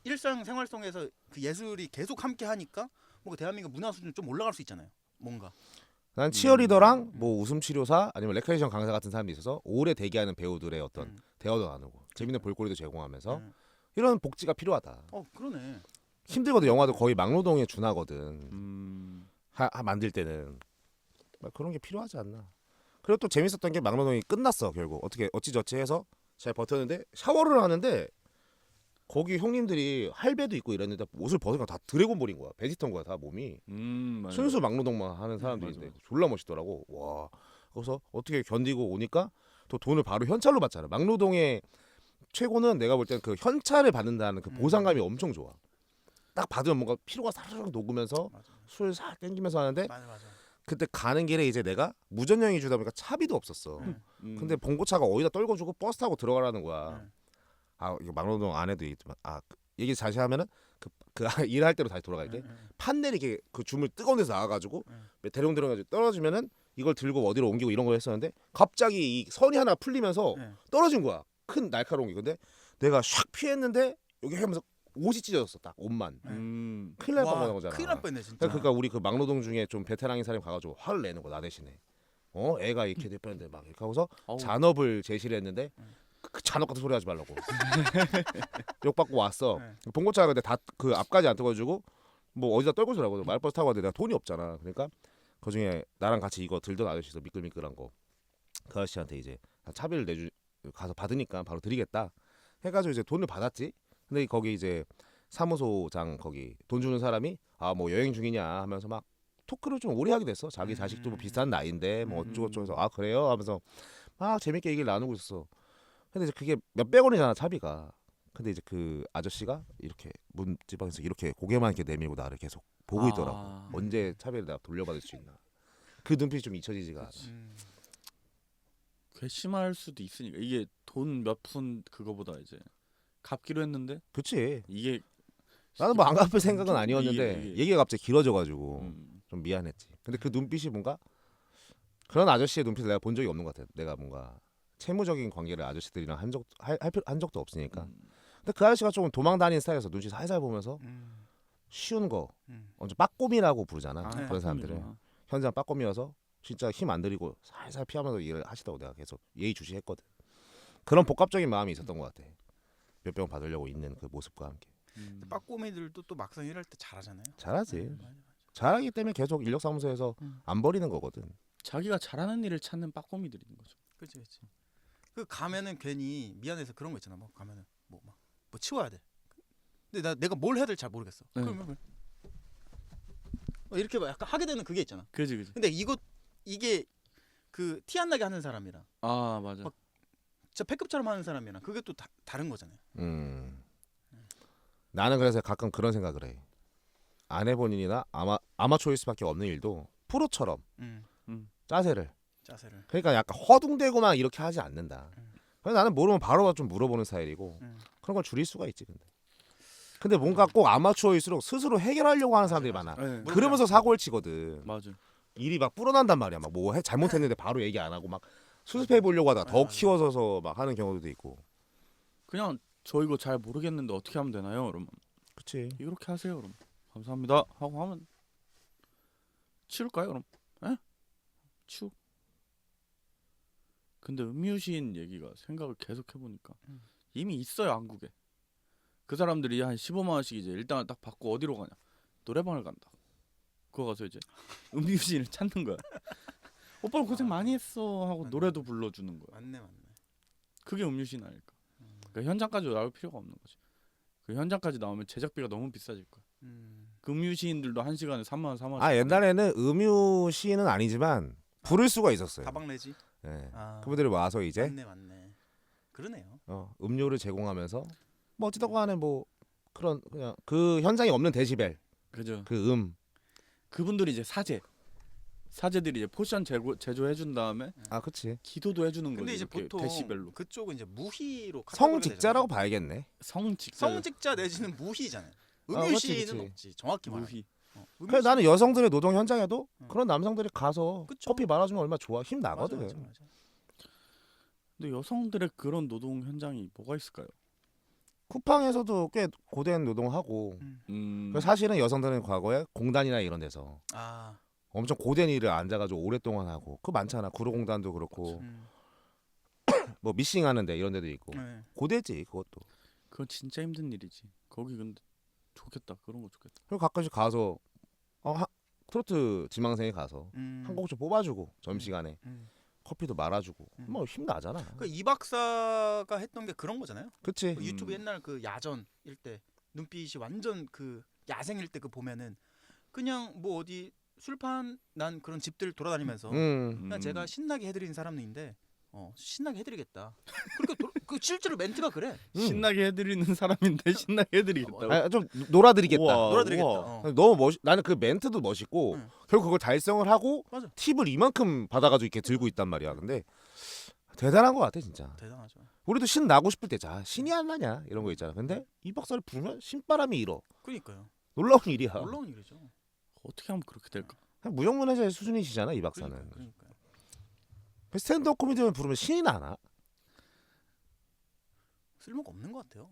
일상생활 속에서 그 예술이 계속 함께 하니까 뭔가 대한민국 문화 수준이 좀 올라갈 수 있잖아요. 뭔가. 난 치어리더랑 뭐 웃음 치료사 아니면 레크레이션 강사 같은 사람이 있어서 오래 대기하는 배우들의 어떤 대화도 나누고 재밌는 볼거리도 제공하면서 이런 복지가 필요하다. 그러네. 힘들거든. 영화도 거의 막노동에 준하거든. 만들 때는 막 그런 게 필요하지 않나. 그리고 또 재밌었던 게 막노동이 끝났어 결국. 어찌저찌 해서 잘 버텼는데 샤워를 하는데 거기 형님들이 할배도 있고 이랬는데 옷을 벗으니까 다 드래곤볼인 거야. 베지터인 거야 다 몸이. 맞아. 순수 막노동만 하는 사람들인데 맞아. 졸라 멋있더라고. 와. 그래서 어떻게 견디고 오니까 또 돈을 바로 현찰로 받잖아. 막노동의 최고는 내가 볼 때는 그 현찰을 받는다는 그 보상감이 엄청 좋아. 딱 받으면 뭔가 피로가 사르륵 녹으면서 맞아. 술 싹 땡기면서 하는데 맞아. 그때 가는 길에 이제 내가 무전용이 주다 보니까 차비도 없었어. 근데 봉고차가 어디다 떨궈주고 버스 타고 들어가라는 거야. 아 이거 막노동 안 해도 있지만 얘기 다시 하면은 그 일할 때로 다시 돌아갈게. 판넬이 이렇게 그 줌을 뜨거운 데서 나와가지고 대롱대롱 해가지고 떨어지면은 이걸 들고 어디로 옮기고 이런 걸 했었는데 갑자기 이 선이 하나 풀리면서 떨어진 거야. 큰 날카로운 게. 근데 내가 샥 피했는데 여기 하면서 옷이 찢어졌어. 딱 옷만. 큰일 날 뻔한 거잖아. 큰일 날 뻔했네 진짜. 그러니까 우리 그 막노동 중에 좀 베테랑인 사람이 가가지고 화를 내는 거야 나 대신에. 애가 이렇게 됐는데 막 이렇게 하고서 잔업을 제시를 했는데 그 잔업 같은 소리 하지 말라고 욕받고 왔어. 봉고차가 근데 다 그 앞까지 안 떠가지고 뭐 어디다 떨고서라고 말버스 타고 왔는데 내가 돈이 없잖아. 그러니까 그 중에 나랑 같이 이거 들던 아저씨도 미끌미끌한 거 그 아저씨한테 이제 차비를 내주 가서 받으니까 바로 드리겠다 해가지고 이제 돈을 받았지. 근데 거기 이제 사무소장 거기 돈 주는 사람이 아 뭐 여행 중이냐 하면서 막 토크를 좀 오래 하게 됐어. 자기 자식도 뭐 비슷한 나이인데 뭐 어쩌고저쩌고 아 그래요 하면서 막 재밌게 얘기를 나누고 있었어. 근데 이제 그게 몇백 원이잖아 차비가. 근데 이제 그 아저씨가 이렇게 문지방에서 이렇게 고개만 이렇게 내밀고 나를 계속 보고 있더라고. 언제 차비를 내가 돌려받을 수 있나. 그 눈빛이 좀 잊혀지지가 않아. 괘씸할 수도 있으니까 이게 돈 몇 푼 그거보다 이제 갚기로 했는데 그치. 이게 나는 뭐 안 갚을 생각은 좀 아니었는데 이게- 얘기가 갑자기 길어져가지고 좀 미안했지. 근데 그 눈빛이 뭔가 그런 아저씨의 눈빛을 내가 본 적이 없는 것 같아. 내가 뭔가 채무적인 관계를 아저씨들이랑 한 적도 없으니까. 근데 그 아저씨가 조금 도망 다니는 스타일에서 눈치 살살 보면서 쉬운 거, 먼저 빠꼼이라고 부르잖아. 네. 그런 사람들은 현장 빠꼼이어서 진짜 힘 안 들이고 살살 피하면서 일을 하시다고 내가 계속 예의주시했거든. 그런 복합적인 마음이 있었던 것 같아. 몇 병 받으려고 있는 그 모습과 함께. 근데 빠꼬미들도 또 막상 일할 때 잘하잖아요. 잘하지. 맞아. 잘하기 때문에 계속 인력사무소에서 안 버리는 거거든. 자기가 잘하는 일을 찾는 빠꼼이들인 거죠. 그렇지. 그 가면은 괜히 미안해서 그런 거 있잖아. 뭐 가면은 뭐 치워야 돼. 근데 내가 뭘 해야 될지 잘 모르겠어. 네. 그러면 이렇게 막 약간 하게 되는 그게 있잖아. 그지. 근데 이게 그 티 안 나게 하는 사람이랑 아 맞아. 막 진짜 패급처럼 하는 사람이랑 그게 또 다른 거잖아요. 나는 그래서 가끔 그런 생각을 해. 안 해본 일이나 아마추어일 수밖에 없는 일도 프로처럼 자세를. 그러니까 약간 허둥대고만 이렇게 하지 않는다. 그래서 나는 모르면 바로 좀 물어보는 스타일이고 그런 걸 줄일 수가 있지 근데 뭔가 꼭 아마추어일수록 스스로 해결하려고 하는 사람들이 많아. 네. 그러면서 사고를 치거든. 맞아. 일이 막 불어난단 말이야. 막 뭐 잘못했는데 바로 얘기 안 하고 막 수습해 보려고 하다가 더 키워져서 막 하는 경우도 있고. 그냥 저 이거 잘 모르겠는데 어떻게 하면 되나요? 그러면 그치. 이렇게 하세요. 그럼 감사합니다 하고 하면 치울까요? 그럼 치우. 근데 음유시인 얘기가 생각을 계속 해보니까 이미 있어요 한국에. 그 사람들이 한 15만 원씩 이제 일당을 딱 받고 어디로 가냐? 노래방을 간다. 그거 가서 이제 음유시인을 찾는 거야. 오빠 고생 많이 했어 하고 노래도 불러주는 거야. 맞네. 그게 음유시인 아닐까? 그러니까 현장까지 나올 필요가 없는 거지. 그 현장까지 나오면 제작비가 너무 비싸질 거야. 그 음유시인들도 한 시간에 3만 원, 4만 원. 아 옛날에는 음유 시인은 아니지만 부를 수가 있었어요. 다방 내지. 네. 아, 그분들이 와서 이제 맞네. 그러네요. 음료를 제공하면서 뭐 어찌다고 하는 뭐 그런 그냥 그 현장에 없는 데시벨 그죠. 그 그분들이 이제 사제들이 이제 포션 제조해 준 다음에 그치. 기도도 해주는 거지. 근데 이제 이렇게 보통 데시벨로. 그쪽은 이제 무희로 성직자라고 봐야겠네. 성직자 내지는 무희잖아요. 그치, 음유시는 그치. 없지. 정확히 말하면. 무희. 그래서 나는 여성들의 노동 현장에도 그런 남성들이 가서 그쵸. 커피 말아주면 얼마나 좋아. 힘 나거든. 맞아. 근데 여성들의 그런 노동 현장이 뭐가 있을까요? 쿠팡에서도 꽤 고된 노동하고 그래서 사실은 여성들은 과거에 공단이나 이런 데서 아, 엄청 고된 일을 앉아가지고 오랫동안 하고 그거 많잖아. 구로공단도 그렇고 뭐 미싱하는데 이런 데도 있고 네. 고되지 그것도. 그건 진짜 힘든 일이지. 거기 근데 좋겠다. 그런 거 좋겠다. 그리고 가끔씩 가서 트로트 지망생이 가서 한 곡 좀 뽑아주고 점심시간에 커피도 말아주고 뭐 힘 나잖아. 그 이 박사가 했던 게 그런 거잖아요. 그치. 그 유튜브 옛날 그 야전일 때 눈빛이 완전 그 야생일 때 그 보면은 그냥 뭐 어디 술판 난 그런 집들 돌아다니면서 그냥 제가 신나게 해드리는 사람인데 신나게 해드리겠다. 그러니까 그 실제로 멘트가 그래. 신나게 해드리는 사람인데 신나게 해드리겠다. 좀 놀아드리겠다. 우와. 놀아드리겠다. 너무 나는 그 멘트도 멋있고 결국 그걸 달성을 하고 맞아. 팁을 이만큼 받아가지고 이렇게 들고 있단 말이야. 근데 대단한 것 같아 진짜. 대단하죠. 우리도 신 나고 싶을 때 신이 안 나냐 이런 거 있잖아. 근데 이 박사를 부르면 신바람이 일어. 그러니까요. 놀라운 일이야. 놀라운 일이죠. 어떻게 하면 그렇게 될까? 그냥 무형문화재 수준이시잖아 이 박사는. 그러니까요. 스탠드업 코미디언 부르면 신이 나나? 쓸모가 없는 것 같아요.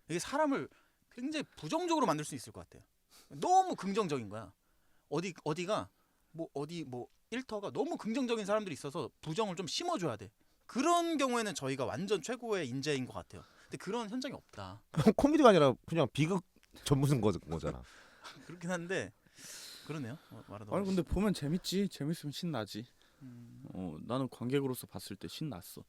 이게 사람을 굉장히 부정적으로 만들 수 있을 것 같아요. 너무 긍정적인 거야. 어디가 뭐 일터가 너무 긍정적인 사람들이 있어서 부정을 좀 심어줘야 돼. 그런 경우에는 저희가 완전 최고의 인재인 것 같아요. 근데 그런 현장이 없다. 그럼 코미디가 아니라 그냥 비극 전문 거잖아. 그렇긴 한데 그러네요. 말하다 아니 근데 보면 재밌지. 재밌으면 신나지. 나는 관객으로서 봤을 때 신났어.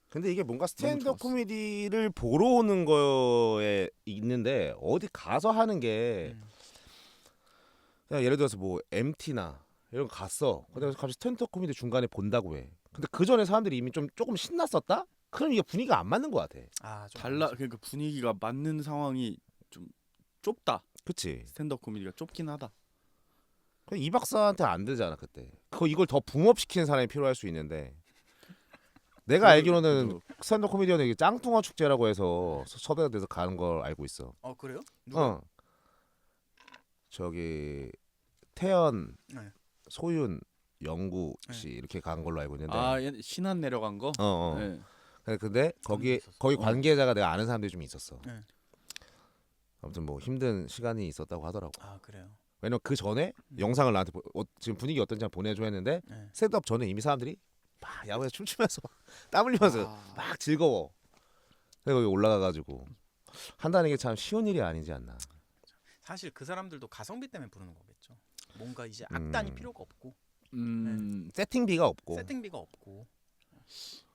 근데 이게 뭔가 스탠드업 좋았어. 코미디를 보러 오는 거에 있는데 어디 가서 하는 게 그냥 예를 들어서 뭐 MT나 이런 거 갔어. 근데 갑자기 스탠드업 코미디 중간에 본다고 해. 근데 그 전에 사람들이 이미 좀 조금 신났었다? 그럼 이게 분위기가 안 맞는 것 같아. 좀 달라. 다르죠. 그러니까 분위기가 맞는 상황이 좀 좁다. 그치? 스탠드업 코미디가 좁긴 하다. 이 박사한테 안 되잖아 그때. 이걸 더 붐업시키는 사람이 필요할 수 있는데 내가 알기로는 스탠드업 코미디언은 이게 짱뚱어 축제라고 해서 섭외가 돼서 가는 걸 알고 있어. 그래요? 누가? 저기 태연, 네. 소윤, 영구 씨 이렇게 간 걸로 알고 있는데. 신안 내려간 거? 네. 근데 거기 관계자가 내가 아는 사람들이 좀 있었어. 네. 아무튼 뭐 힘든 시간이 있었다고 하더라고. 그래요. 왜냐면 그 전에 영상을 나한테 지금 분위기 어떤지 한번 보내줘 했는데 네. 스탠드업 전에 이미 사람들이 막 야구에서 춤추면서 땀 흘리면서 막 즐거워. 그래서 거기 올라가가지고 한다는 게 참 쉬운 일이 아니지 않나. 사실 그 사람들도 가성비 때문에 부르는 거겠죠. 뭔가 이제 악단이 필요가 없고 세팅비가 없고. 세팅비가 없고.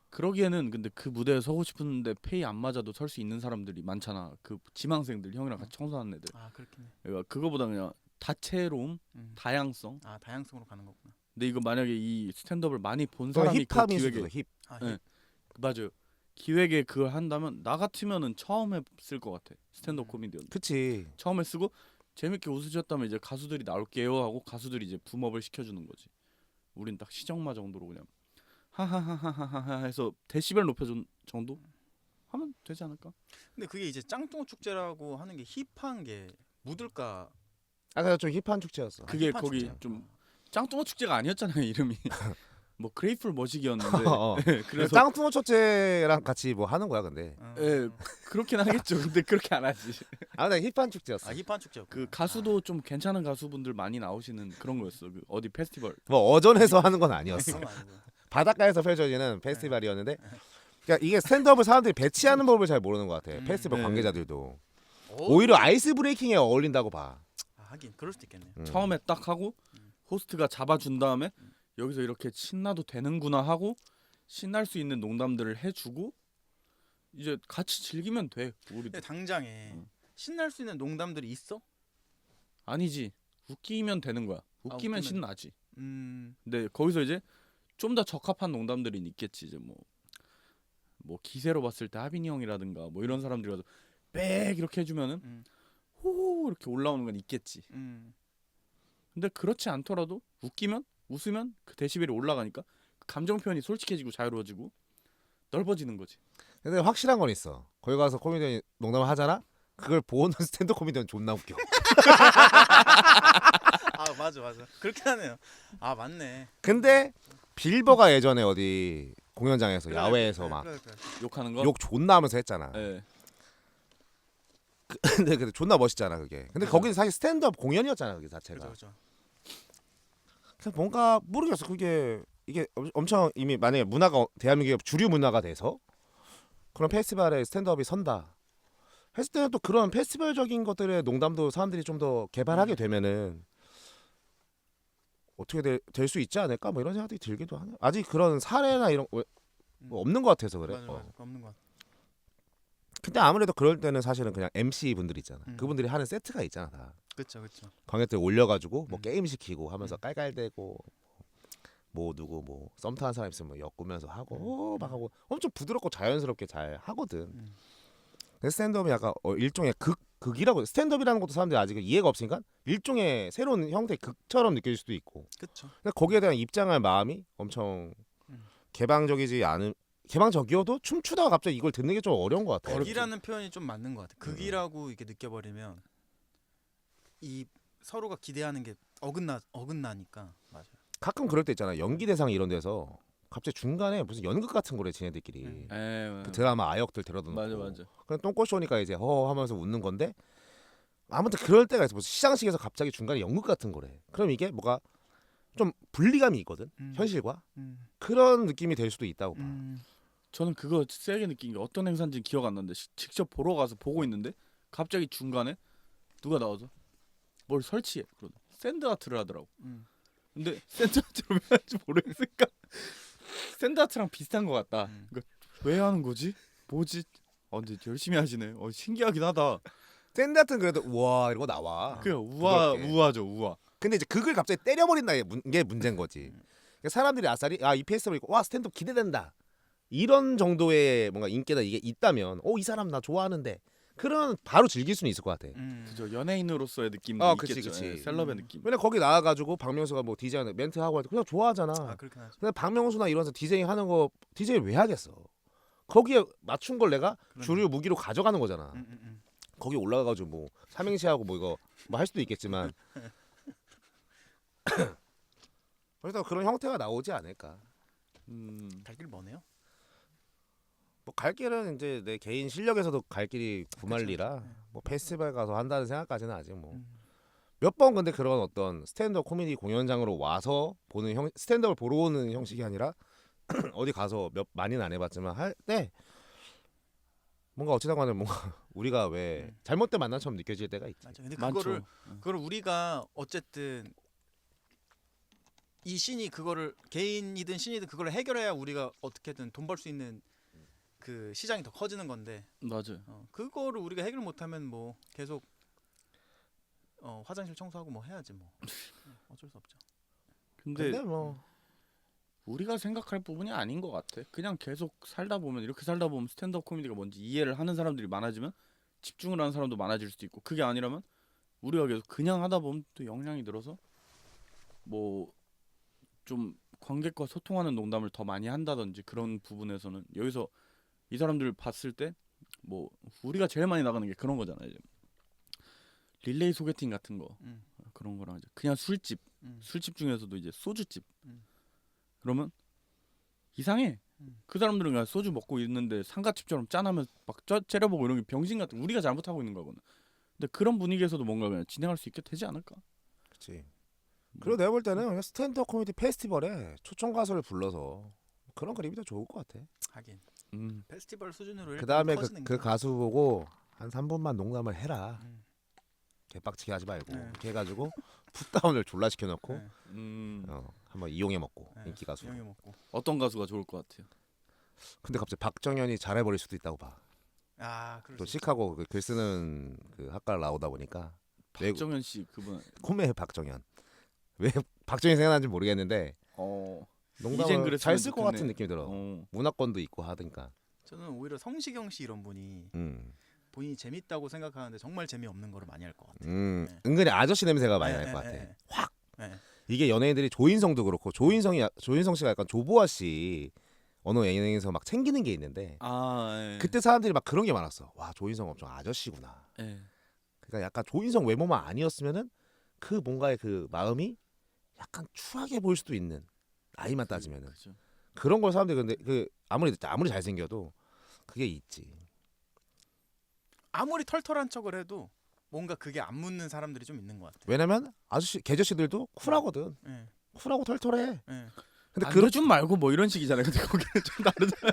그러기에는 근데 그 무대에 서고 싶은데 페이 안 맞아도 설 수 있는 사람들이 많잖아. 그 지망생들 형이랑 같이 청소하는 애들. 그렇긴 해. 그러니까 그거보다 그냥 다채로움, 다양성. 다양성으로 가는 거구나. 근데 이거 만약에 이 스탠드업을 많이 본 그건 사람이 그 힙합이 기획에 힙. 네. 맞아요. 기획에 그걸 한다면 나 같으면은 처음에 쓸 것 같아. 스탠드업 코미디언. 그치. 처음에 쓰고 재밌게 웃으셨다면 이제 가수들이 나올게요 하고 가수들이 이제 붐업을 시켜주는 거지. 우린 딱 시정마 정도로 그냥 하하하하하 해서 데시벨 높여준 정도 하면 되지 않을까? 근데 그게 이제 짱뚱어 축제라고 하는 게 힙한 게 묻을까? 그래서 좀 힙한 축제였어. 그게 힙한 거기 축제야. 좀 짱뚱어 축제가 아니었잖아요 이름이. 뭐 그레이풀 머시기였는데 그래서 짱뚱어 축제랑 같이 뭐 하는 거야 근데. 그렇긴 하겠죠. 근데 그렇게 안 하지. 근데 힙한 축제였어. 힙한 축제. 그 가수도 좀 괜찮은 가수분들 많이 나오시는 그런 거였어. 그 어디 페스티벌. 뭐 어전에서 하는 건 아니었어. 그건 아니고. 바닷가에서 펼쳐지는 페스티벌이었는데 그러니까 이게 스탠드업을 사람들이 배치하는 법을 잘 모르는 것 같아. 페스티벌 관계자들도. 오히려 아이스 브레이킹에 어울린다고 봐. 하긴 그럴 수도 있겠네요. 처음에 딱 하고 호스트가 잡아준 다음에 여기서 이렇게 신나도 되는구나 하고 신날 수 있는 농담들을 해주고 이제 같이 즐기면 돼. 우리 근데 당장에 신날 수 있는 농담들이 있어? 아니지. 웃기면 되는 거야. 웃기면 웃기면- 신나지. 음. 근데 거기서 이제 좀 더 적합한 농담들이 있겠지. 이제 뭐 기세로 봤을 때 하빈이 형이라든가 뭐 이런 사람들이 가서 빽 이렇게 해주면은 호 이렇게 올라오는 건 있겠지. 근데 그렇지 않더라도 웃으면 그 데시벨이 올라가니까 감정 표현이 솔직해지고 자유로워지고 넓어지는 거지. 근데 확실한 건 있어. 거기 가서 코미디언이 농담을 하잖아. 그걸 보는 스탠드 코미디언 존나 웃겨. 맞아. 그렇게 하네요. 맞네. 근데 빌버가 예전에 어디 공연장에서 야외에서 막 욕하는 거. 욕 존나 하면서 했잖아. 네. 근데 존나 멋있잖아 그게. 근데 거기는 사실 스탠드업 공연이었잖아 그게 자체가. 그렇죠. 그래서 뭔가 모르겠어. 이게 엄청 이미 만약에 문화가 대한민국의 주류 문화가 돼서 그런 페스티벌에 스탠드업이 선다 했을 때는 또 그런 페스티벌적인 것들의 농담도 사람들이 좀 더 개발하게 되면은 어떻게 될 수 있지 않을까 뭐 이런 생각이 들기도 하네. 아직 그런 사례나 이런 뭐 없는 것 같아서 그래. 맞아. 없는 것 같아. 근데 아무래도 그럴 때는 사실은 그냥 MC 분들 있잖아. 그분들이 하는 세트가 있잖아 다. 그렇죠. 관객들 올려가지고 뭐 게임 시키고 하면서 깔깔대고 뭐 누구 뭐 썸 타는 사람 있으면 뭐 엮으면서 하고 막 하고 엄청 부드럽고 자연스럽게 잘 하거든. 근데 스탠드업이 약간 일종의 극이라고. 스탠드업이라는 것도 사람들이 아직 이해가 없으니까 일종의 새로운 형태의 극처럼 느껴질 수도 있고. 그렇죠. 근데 거기에 대한 입장할 마음이 엄청 개방적이지 않은. 개방적이어도 춤추다가 갑자기 이걸 듣는 게 좀 어려운 것 같아. 극이라는 표현이 좀 맞는 것 같아. 극이라고 이렇게 느껴버리면 이 서로가 기대하는 게 어긋나니까. 맞아요. 가끔 그럴 때 있잖아. 연기 대상 이런 데서 갑자기 중간에 무슨 연극 같은 거래 지네들끼리. 그 드라마 아역들 데려다 놓고. 맞아. 그냥 똥꼬쇼니까 이제 하면서 웃는 건데 아무튼 그럴 때가 있어. 무슨 시상식에서 갑자기 중간에 연극 같은 거래. 그럼 이게 뭐가 좀 분리감이 있거든. 현실과. 그런 느낌이 될 수도 있다고 봐. 저는 그거 세게 느낀 게 어떤 행사인지 기억 안 나는데 직접 보러 가서 보고 있는데 갑자기 중간에 누가 나와서 뭘 설치해. 그러다 샌드 아트를 하더라고. 근데 샌드아트로 왜 하는지 모르겠으니까 샌드아트랑 비슷한 것 같다. 그러니까 왜 하는 거지? 뭐지? 근데 열심히 하시네. 신기하긴 하다. 샌드아트는 그래도 우와 이러고 나와. 그 부드럽게. 우아죠 우아. 근데 이제 그걸 갑자기 때려버린다 게 문제인 거지. 그러니까 사람들이 아싸리 이 페스티벌 있고 와 스탠드업 기대된다. 이런 정도의 뭔가 인기다 이게 있다면 이 사람 나 좋아하는데 그러면 바로 즐길 수는 있을 것 같아. 그죠. 연예인으로서의 느낌도 그치, 있겠죠. 그치. 예, 셀럽의 느낌. 왜냐 거기 나와가지고 박명수가 뭐 디제이 멘트 하고 할 때 그냥 좋아하잖아. 그렇긴 하죠. 근데 박명수나 이런 데서 디제이 하는 거 디제이 왜 하겠어? 거기에 맞춘 걸 내가 주류 무기로 가져가는 거잖아. 거기 올라가가지고 뭐 삼행시하고 뭐 이거 뭐 할 수도 있겠지만 그래서 그런 형태가 나오지 않을까. 갈 길 뭐네요. 뭐 갈 길은 이제 내 개인 실력에서도 갈 길이 구말리라 뭐 페스티벌 가서 한다는 생각까지는 아직 뭐 몇 번 근데 그런 어떤 스탠드업 코미디 공연장으로 와서 보는 스탠드업을 보러 오는 형식이 아니라 어디 가서 많이는 안 해봤지만 할 때 뭔가 어찌다 간에 뭔가 우리가 왜 잘못된 만남처럼 느껴질 때가 있지. 맞아. 근데 많죠. 그거를 우리가 어쨌든 이 신이 그거를 개인이든 신이든 그걸 해결해야 우리가 어떻게든 돈 벌 수 있는 그 시장이 더 커지는 건데 맞아요. 그거를 우리가 해결 못하면 뭐 계속 화장실 청소하고 뭐 해야지 뭐 어쩔 수 없죠. 근데 뭐 우리가 생각할 부분이 아닌 것 같아. 그냥 계속 살다 보면 이렇게 살다 보면 스탠드업 코미디가 뭔지 이해를 하는 사람들이 많아지면 집중을 하는 사람도 많아질 수도 있고 그게 아니라면 우리가 계속 그냥 하다 보면 또 역량이 늘어서 뭐 좀 관객과 소통하는 농담을 더 많이 한다든지 그런 부분에서는 여기서 이 사람들 봤을 때 뭐 우리가 제일 많이 나가는 게 그런 거잖아요. 이제. 릴레이 소개팅 같은 거 그런 거랑 이제 그냥 술집 중에서도 이제 소주집 그러면 이상해. 그 사람들은 그냥 소주 먹고 있는데 상가집처럼 짠하면 막 째려보고 이런 게 병신 같은 우리가 잘못하고 있는 거거든. 근데 그런 분위기에서도 뭔가 그냥 진행할 수 있게 되지 않을까? 그렇지. 그리고 내가 볼 때는 그냥 스탠드업 코미디 페스티벌에 초청 가수를 불러서 그런 그림이 더 좋을 것 같아. 하긴 음. 페스티벌 수준으로 그 다음에 커지는 그 게. 가수 보고 한 3분만 농담을 해라. 개빡치게 하지 말고 이렇게 해가지고 풋다운을 졸라 시켜놓고 한번 이용해 먹고 인기 가수. 이용해 먹고. 어떤 가수가 좋을 것 같아요? 근데 갑자기 박정현이 잘해버릴 수도 있다고 봐. 그럴 또 수 시카고 글 쓰는 그 학과를 나오다 보니까 박정현 씨 그분 코메 박정현 왜 박정현이 생각나는지 모르겠는데 이젠 농담을 그랬으면 잘 쓸 것 좋겠네. 같은 느낌이 들어. 문화권도 있고 하니까. 저는 오히려 성시경 씨 이런 분이 본인이 재밌다고 생각하는데 정말 재미없는 거를 많이 할 것 같아요. 은근히 아저씨 냄새가 많이 날 것 같아. 확. 이게 연예인들이 조인성도 그렇고 조인성 씨가 약간 조보아 씨 어느 예능에서 막 챙기는 게 있는데 그때 사람들이 막 그런 게 많았어. 와 조인성 엄청 아저씨구나. 그러니까 약간 조인성 외모만 아니었으면은 그 뭔가의 그 마음이 약간 추하게 보일 수도 있는 나이만 따지면은 그렇죠. 그런 걸 사람들이 근데 그 아무리 잘생겨도 그게 있지. 아무리 털털한 척을 해도 뭔가 그게 안 묻는 사람들이 좀 있는 것 같아요. 왜냐면 개저씨들도 쿨하거든. 쿨하고 털털해. 근데 그런 좀 말고 뭐 이런 식이잖아요. 근데 거기는 좀 다르잖아요.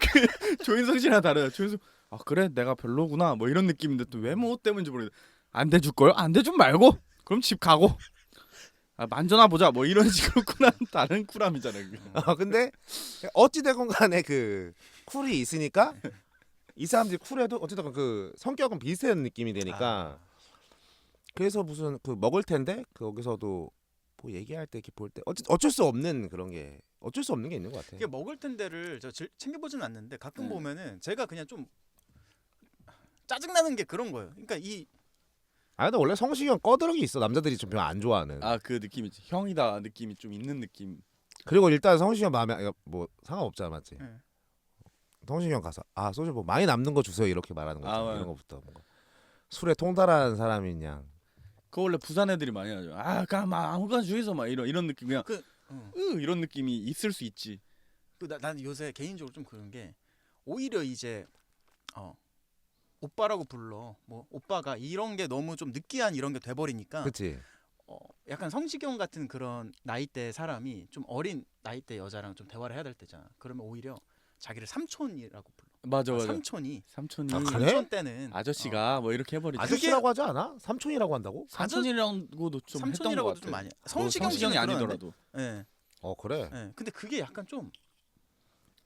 그 조인성 씨랑 다르다. 조인성 그래 내가 별로구나 뭐 이런 느낌인데 또 외모 때문인지 모르겠어. 안 대줄 걸? 안 대준 말고 그럼 집 가고 만져나 보자 뭐 이런 식으로 쿨한 다른 쿨함이잖아요. 근데 어찌 되건 간에 그 쿨이 있으니까 이 사람들이 쿨해도 어쨌든 그 성격은 비슷한 느낌이 되니까 그래서 무슨 그 먹을 텐데 거기서도 뭐 얘기할 때 이렇게 볼 때 어쩔 수 없는 그런 게 있는 것 같아. 이게 먹을 텐데를 저 챙겨보지는 않는데 가끔 보면은 제가 그냥 좀 짜증나는 게 그런 거예요. 그러니까 근데 원래 성시경 꺼드러기 있어. 남자들이 좀 별로 안 좋아하는. 그 느낌이지. 형이다 느낌이 좀 있는 느낌. 그리고 일단 성시경 마음에 뭐 상관없잖아, 맞지? 성시경 가서 소주 뭐 많이 남는 거 주세요 이렇게 말하는 거 이런 거부터 뭔가 술에 통달한 사람이냐. 그거 원래 부산 애들이 많이 하죠. 그냥 막 아무거나 주이소 막 이런 느낌 그냥 이런 느낌이 있을 수 있지. 난 요새 개인적으로 좀 그런 게 오히려 이제 오빠라고 불러 뭐 오빠가 이런 게 너무 좀 느끼한 이런 게 돼버리니까 그렇지. 약간 성시경 같은 그런 나이대 사람이 좀 어린 나이대 여자랑 좀 대화를 해야 될 때잖아. 그러면 오히려 자기를 삼촌이라고 불러. 맞아. 삼촌이 삼촌이 아, 그래? 삼촌 때는 아저씨가 뭐 이렇게 해버리지. 아저씨라고 하지 않아? 삼촌이라고 한다고? 삼촌이랑고도 좀 했던 것 삼촌이라고도 같아. 좀 많이. 뭐 성시경 성시경이 씨는 아니더라도. 예. 그래. 예. 근데 그게 약간 좀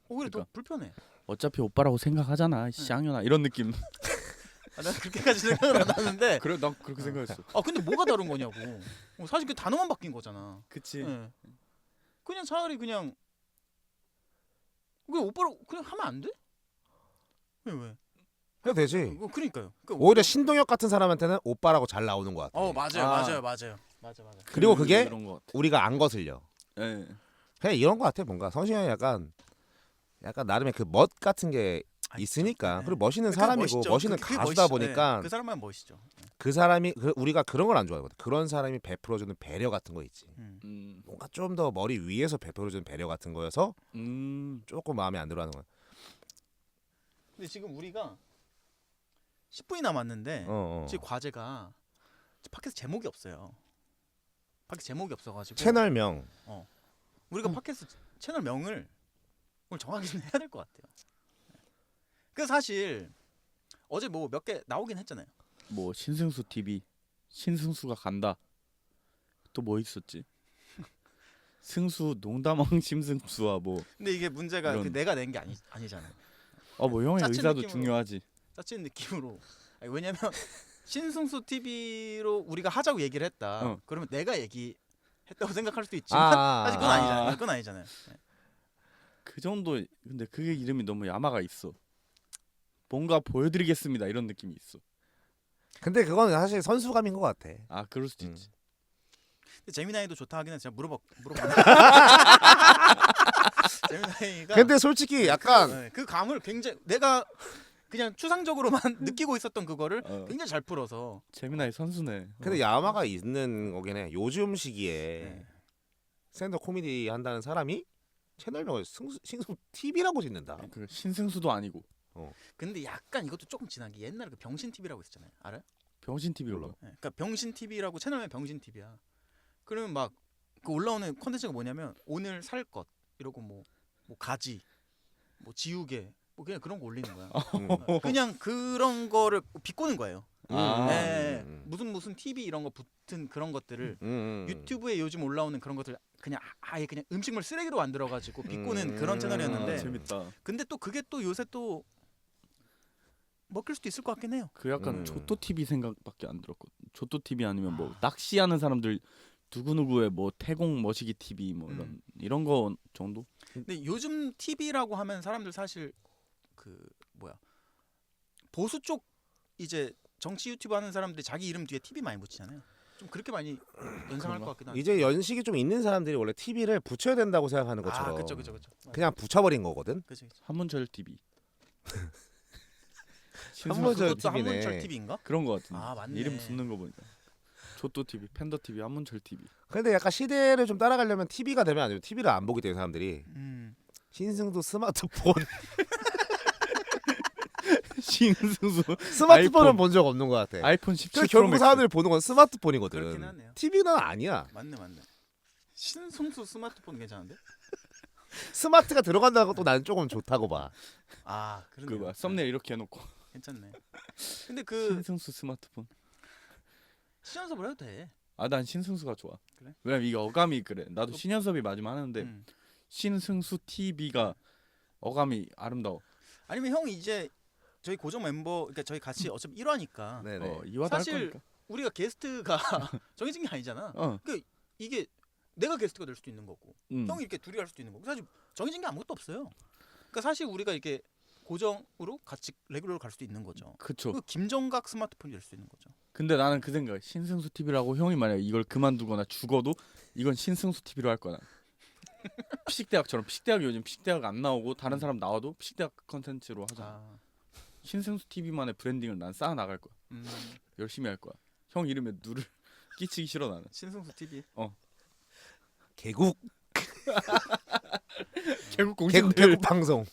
오히려 더 그러니까. 불편해. 어차피 오빠라고 생각하잖아. 쌍년아 이런 느낌. 난 그렇게까지 생각을 안 하는데. 그래 난 그렇게 생각했어. 근데 뭐가 다른 거냐고. 사실 그 단어만 바뀐 거잖아. 그치. 예. 그냥 차라리 그냥 오빠라고 그냥 하면 안 돼? 왜? 해도 되지. 그러니까요. 오히려 신동엽 같은 사람한테는 오빠라고 잘 나오는 것 같아. 맞아요. 그리고 그게 그런 것 같아. 우리가 안 거슬려. 예. 그냥 이런 것 같아. 뭔가 성시경이 약간 나름의 그 멋 같은 게 있으니까. 네. 그리고 멋있는 그게 사람이고 멋있죠. 멋있는 그게 가수다 멋있죠. 보니까 그 사람만 멋있죠. 그 사람이 우리가 그런 걸 안 좋아하거든. 그런 사람이 베풀어주는 배려 같은 거 있지. 뭔가 좀 더 머리 위에서 베풀어주는 배려 같은 거여서 조금 마음에 안 들어하는 거야. 근데 지금 우리가 10분이 남았는데 지금 과제가 팟캐스트 제목이 없어요. 팟캐스트 제목이 없어가지고 채널명. 우리가 팟캐스트 채널 명을 오늘 정하기 좀 해야 될 것 같아요. 그 사실 어제 뭐 몇 개 나오긴 했잖아요. 뭐 신승수 TV, 신승수가 간다. 또 뭐 있었지? 승수 농담왕 심승수와 뭐. 근데 이게 문제가 이런. 그 내가 낸 게 아니잖아요. 뭐 형의 짜친 의사도 느낌으로. 중요하지. 짜친 느낌으로. 왜냐면 신승수 TV로 우리가 하자고 얘기를 했다. 그러면 내가 얘기했다고 생각할 수도 있지만 사실 그건 아니잖아요. 그건 아니잖아요. 네. 그 정도. 근데 그게 이름이 너무 야마가 있어. 뭔가 보여드리겠습니다 이런 느낌이 있어. 근데 그건 사실 선수감인 것 같아. 그럴 수도 있지. 근데 재미나이도 좋다 하기는 제가 물어봤는데 재미나이가 근데 솔직히 약간 그 감을 굉장히 내가 그냥 추상적으로만 느끼고 있었던 그거를 굉장히 잘 풀어서 재미나이 선수네. 근데 야마가 있는 거긴 해. 요즘 시기에 네. 스탠드 코미디 한다는 사람이 채널명을 신승 TV라고 짓는다. 그 신승수도 아니고 근데 약간 이것도 조금 지난 게 옛날에 그 병신 TV라고 있었잖아요. 알아요? 병신 TV로. 그러니까 병신 TV라고 채널명 병신 TV야. 그러면 막 그 올라오는 콘텐츠가 뭐냐면 오늘 살 것 이러고 뭐 가지 뭐 지우개 뭐 그냥 그런 거 올리는 거야. 그냥 그런 거를 비꼬는 거예요. 네. 무슨 TV 이런 거 붙은 그런 것들을 유튜브에 요즘 올라오는 그런 것들 그냥 아예 그냥 음식물 쓰레기로 만들어 가지고 비꼬는 그런 채널이었는데 재밌다. 근데 또 그게 또 요새 또 먹힐 수도 있을 것 같긴 해요. 그 약간 조토 TV 생각밖에 안 들었거든. 조토 TV 아니면 뭐 낚시하는 사람들 누구누구의 뭐 태공 머시기 TV 뭐 이런 거 정도? 근데 요즘 TV라고 하면 사람들 사실 그 보수 쪽 이제 정치 유튜브 하는 사람들이 자기 이름 뒤에 TV 많이 붙이잖아요. 좀 그렇게 많이 연상할 것 같긴 한데. 이제 연식이 좀 있는 사람들이 원래 TV를 붙여야 된다고 생각하는 것처럼 그쵸. 그냥 붙여버린 거거든. 그치. 한문철 TV. 한문철 그것도 TV네. 한문철 TV인가? 그런 거 같은데. 맞네. 이름 붙는 거 보니까. 조토 TV, 팬더 TV, 한문철 TV. 근데 약간 시대를 좀 따라가려면 TV가 되면 안 되면 TV를 안 보기 때문에 사람들이 신승수 스마트폰 신승수 스마트폰은 본 적 없는 것 같아. 아이폰 17 그래서 프로 결국 맥스. 사람들이 보는 건 스마트폰이거든. 그렇긴 하네요. TV는 아니야. 맞네. 신승수 스마트폰 괜찮은데? 스마트가 들어간다고 또 나는 조금 좋다고 봐. 그러네. 그 썸네일 이렇게 해놓고 괜찮네. 근데 그 신승수 스마트폰. 신연섭을 해도 돼. 난 신승수가 좋아. 그래? 왜냐면 이게 어감이 그래. 나도 신현섭이 맞으면 하는데 신승수 TV가 어감이 아름다워. 아니면 형 이제 저희 고정 멤버 그러니까 저희 같이 어차피 1화니까 네네. 이화도 할 사실 거니까. 우리가 게스트가 정해진 게 아니잖아. 그 이게 내가 게스트가 될 수도 있는 거고 형이 이렇게 둘이 할 수도 있는 거고 사실 정해진 게 아무것도 없어요. 그러니까 사실 우리가 이렇게 고정으로 같이 레귤러로 갈 수도 있는 거죠. 그쵸. 그 김정각 스마트폰이 될 수도 있는 거죠. 근데 나는 그 생각. 신승수 TV라고 형이 만약 이걸 그만두거나 죽어도 이건 신승수 TV로 할 거야. 피식대학처럼 피식대학이 요즘 피식대학 안 나오고 다른 사람 나와도 피식대학 컨텐츠로 하자. 신승수 TV만의 브랜딩을 난 쌓아 나갈 거야. 열심히 할 거야. 형 이름에 누를 끼치기 싫어 나는. 신승수 TV. 개국 개국 공신들 개국 방송.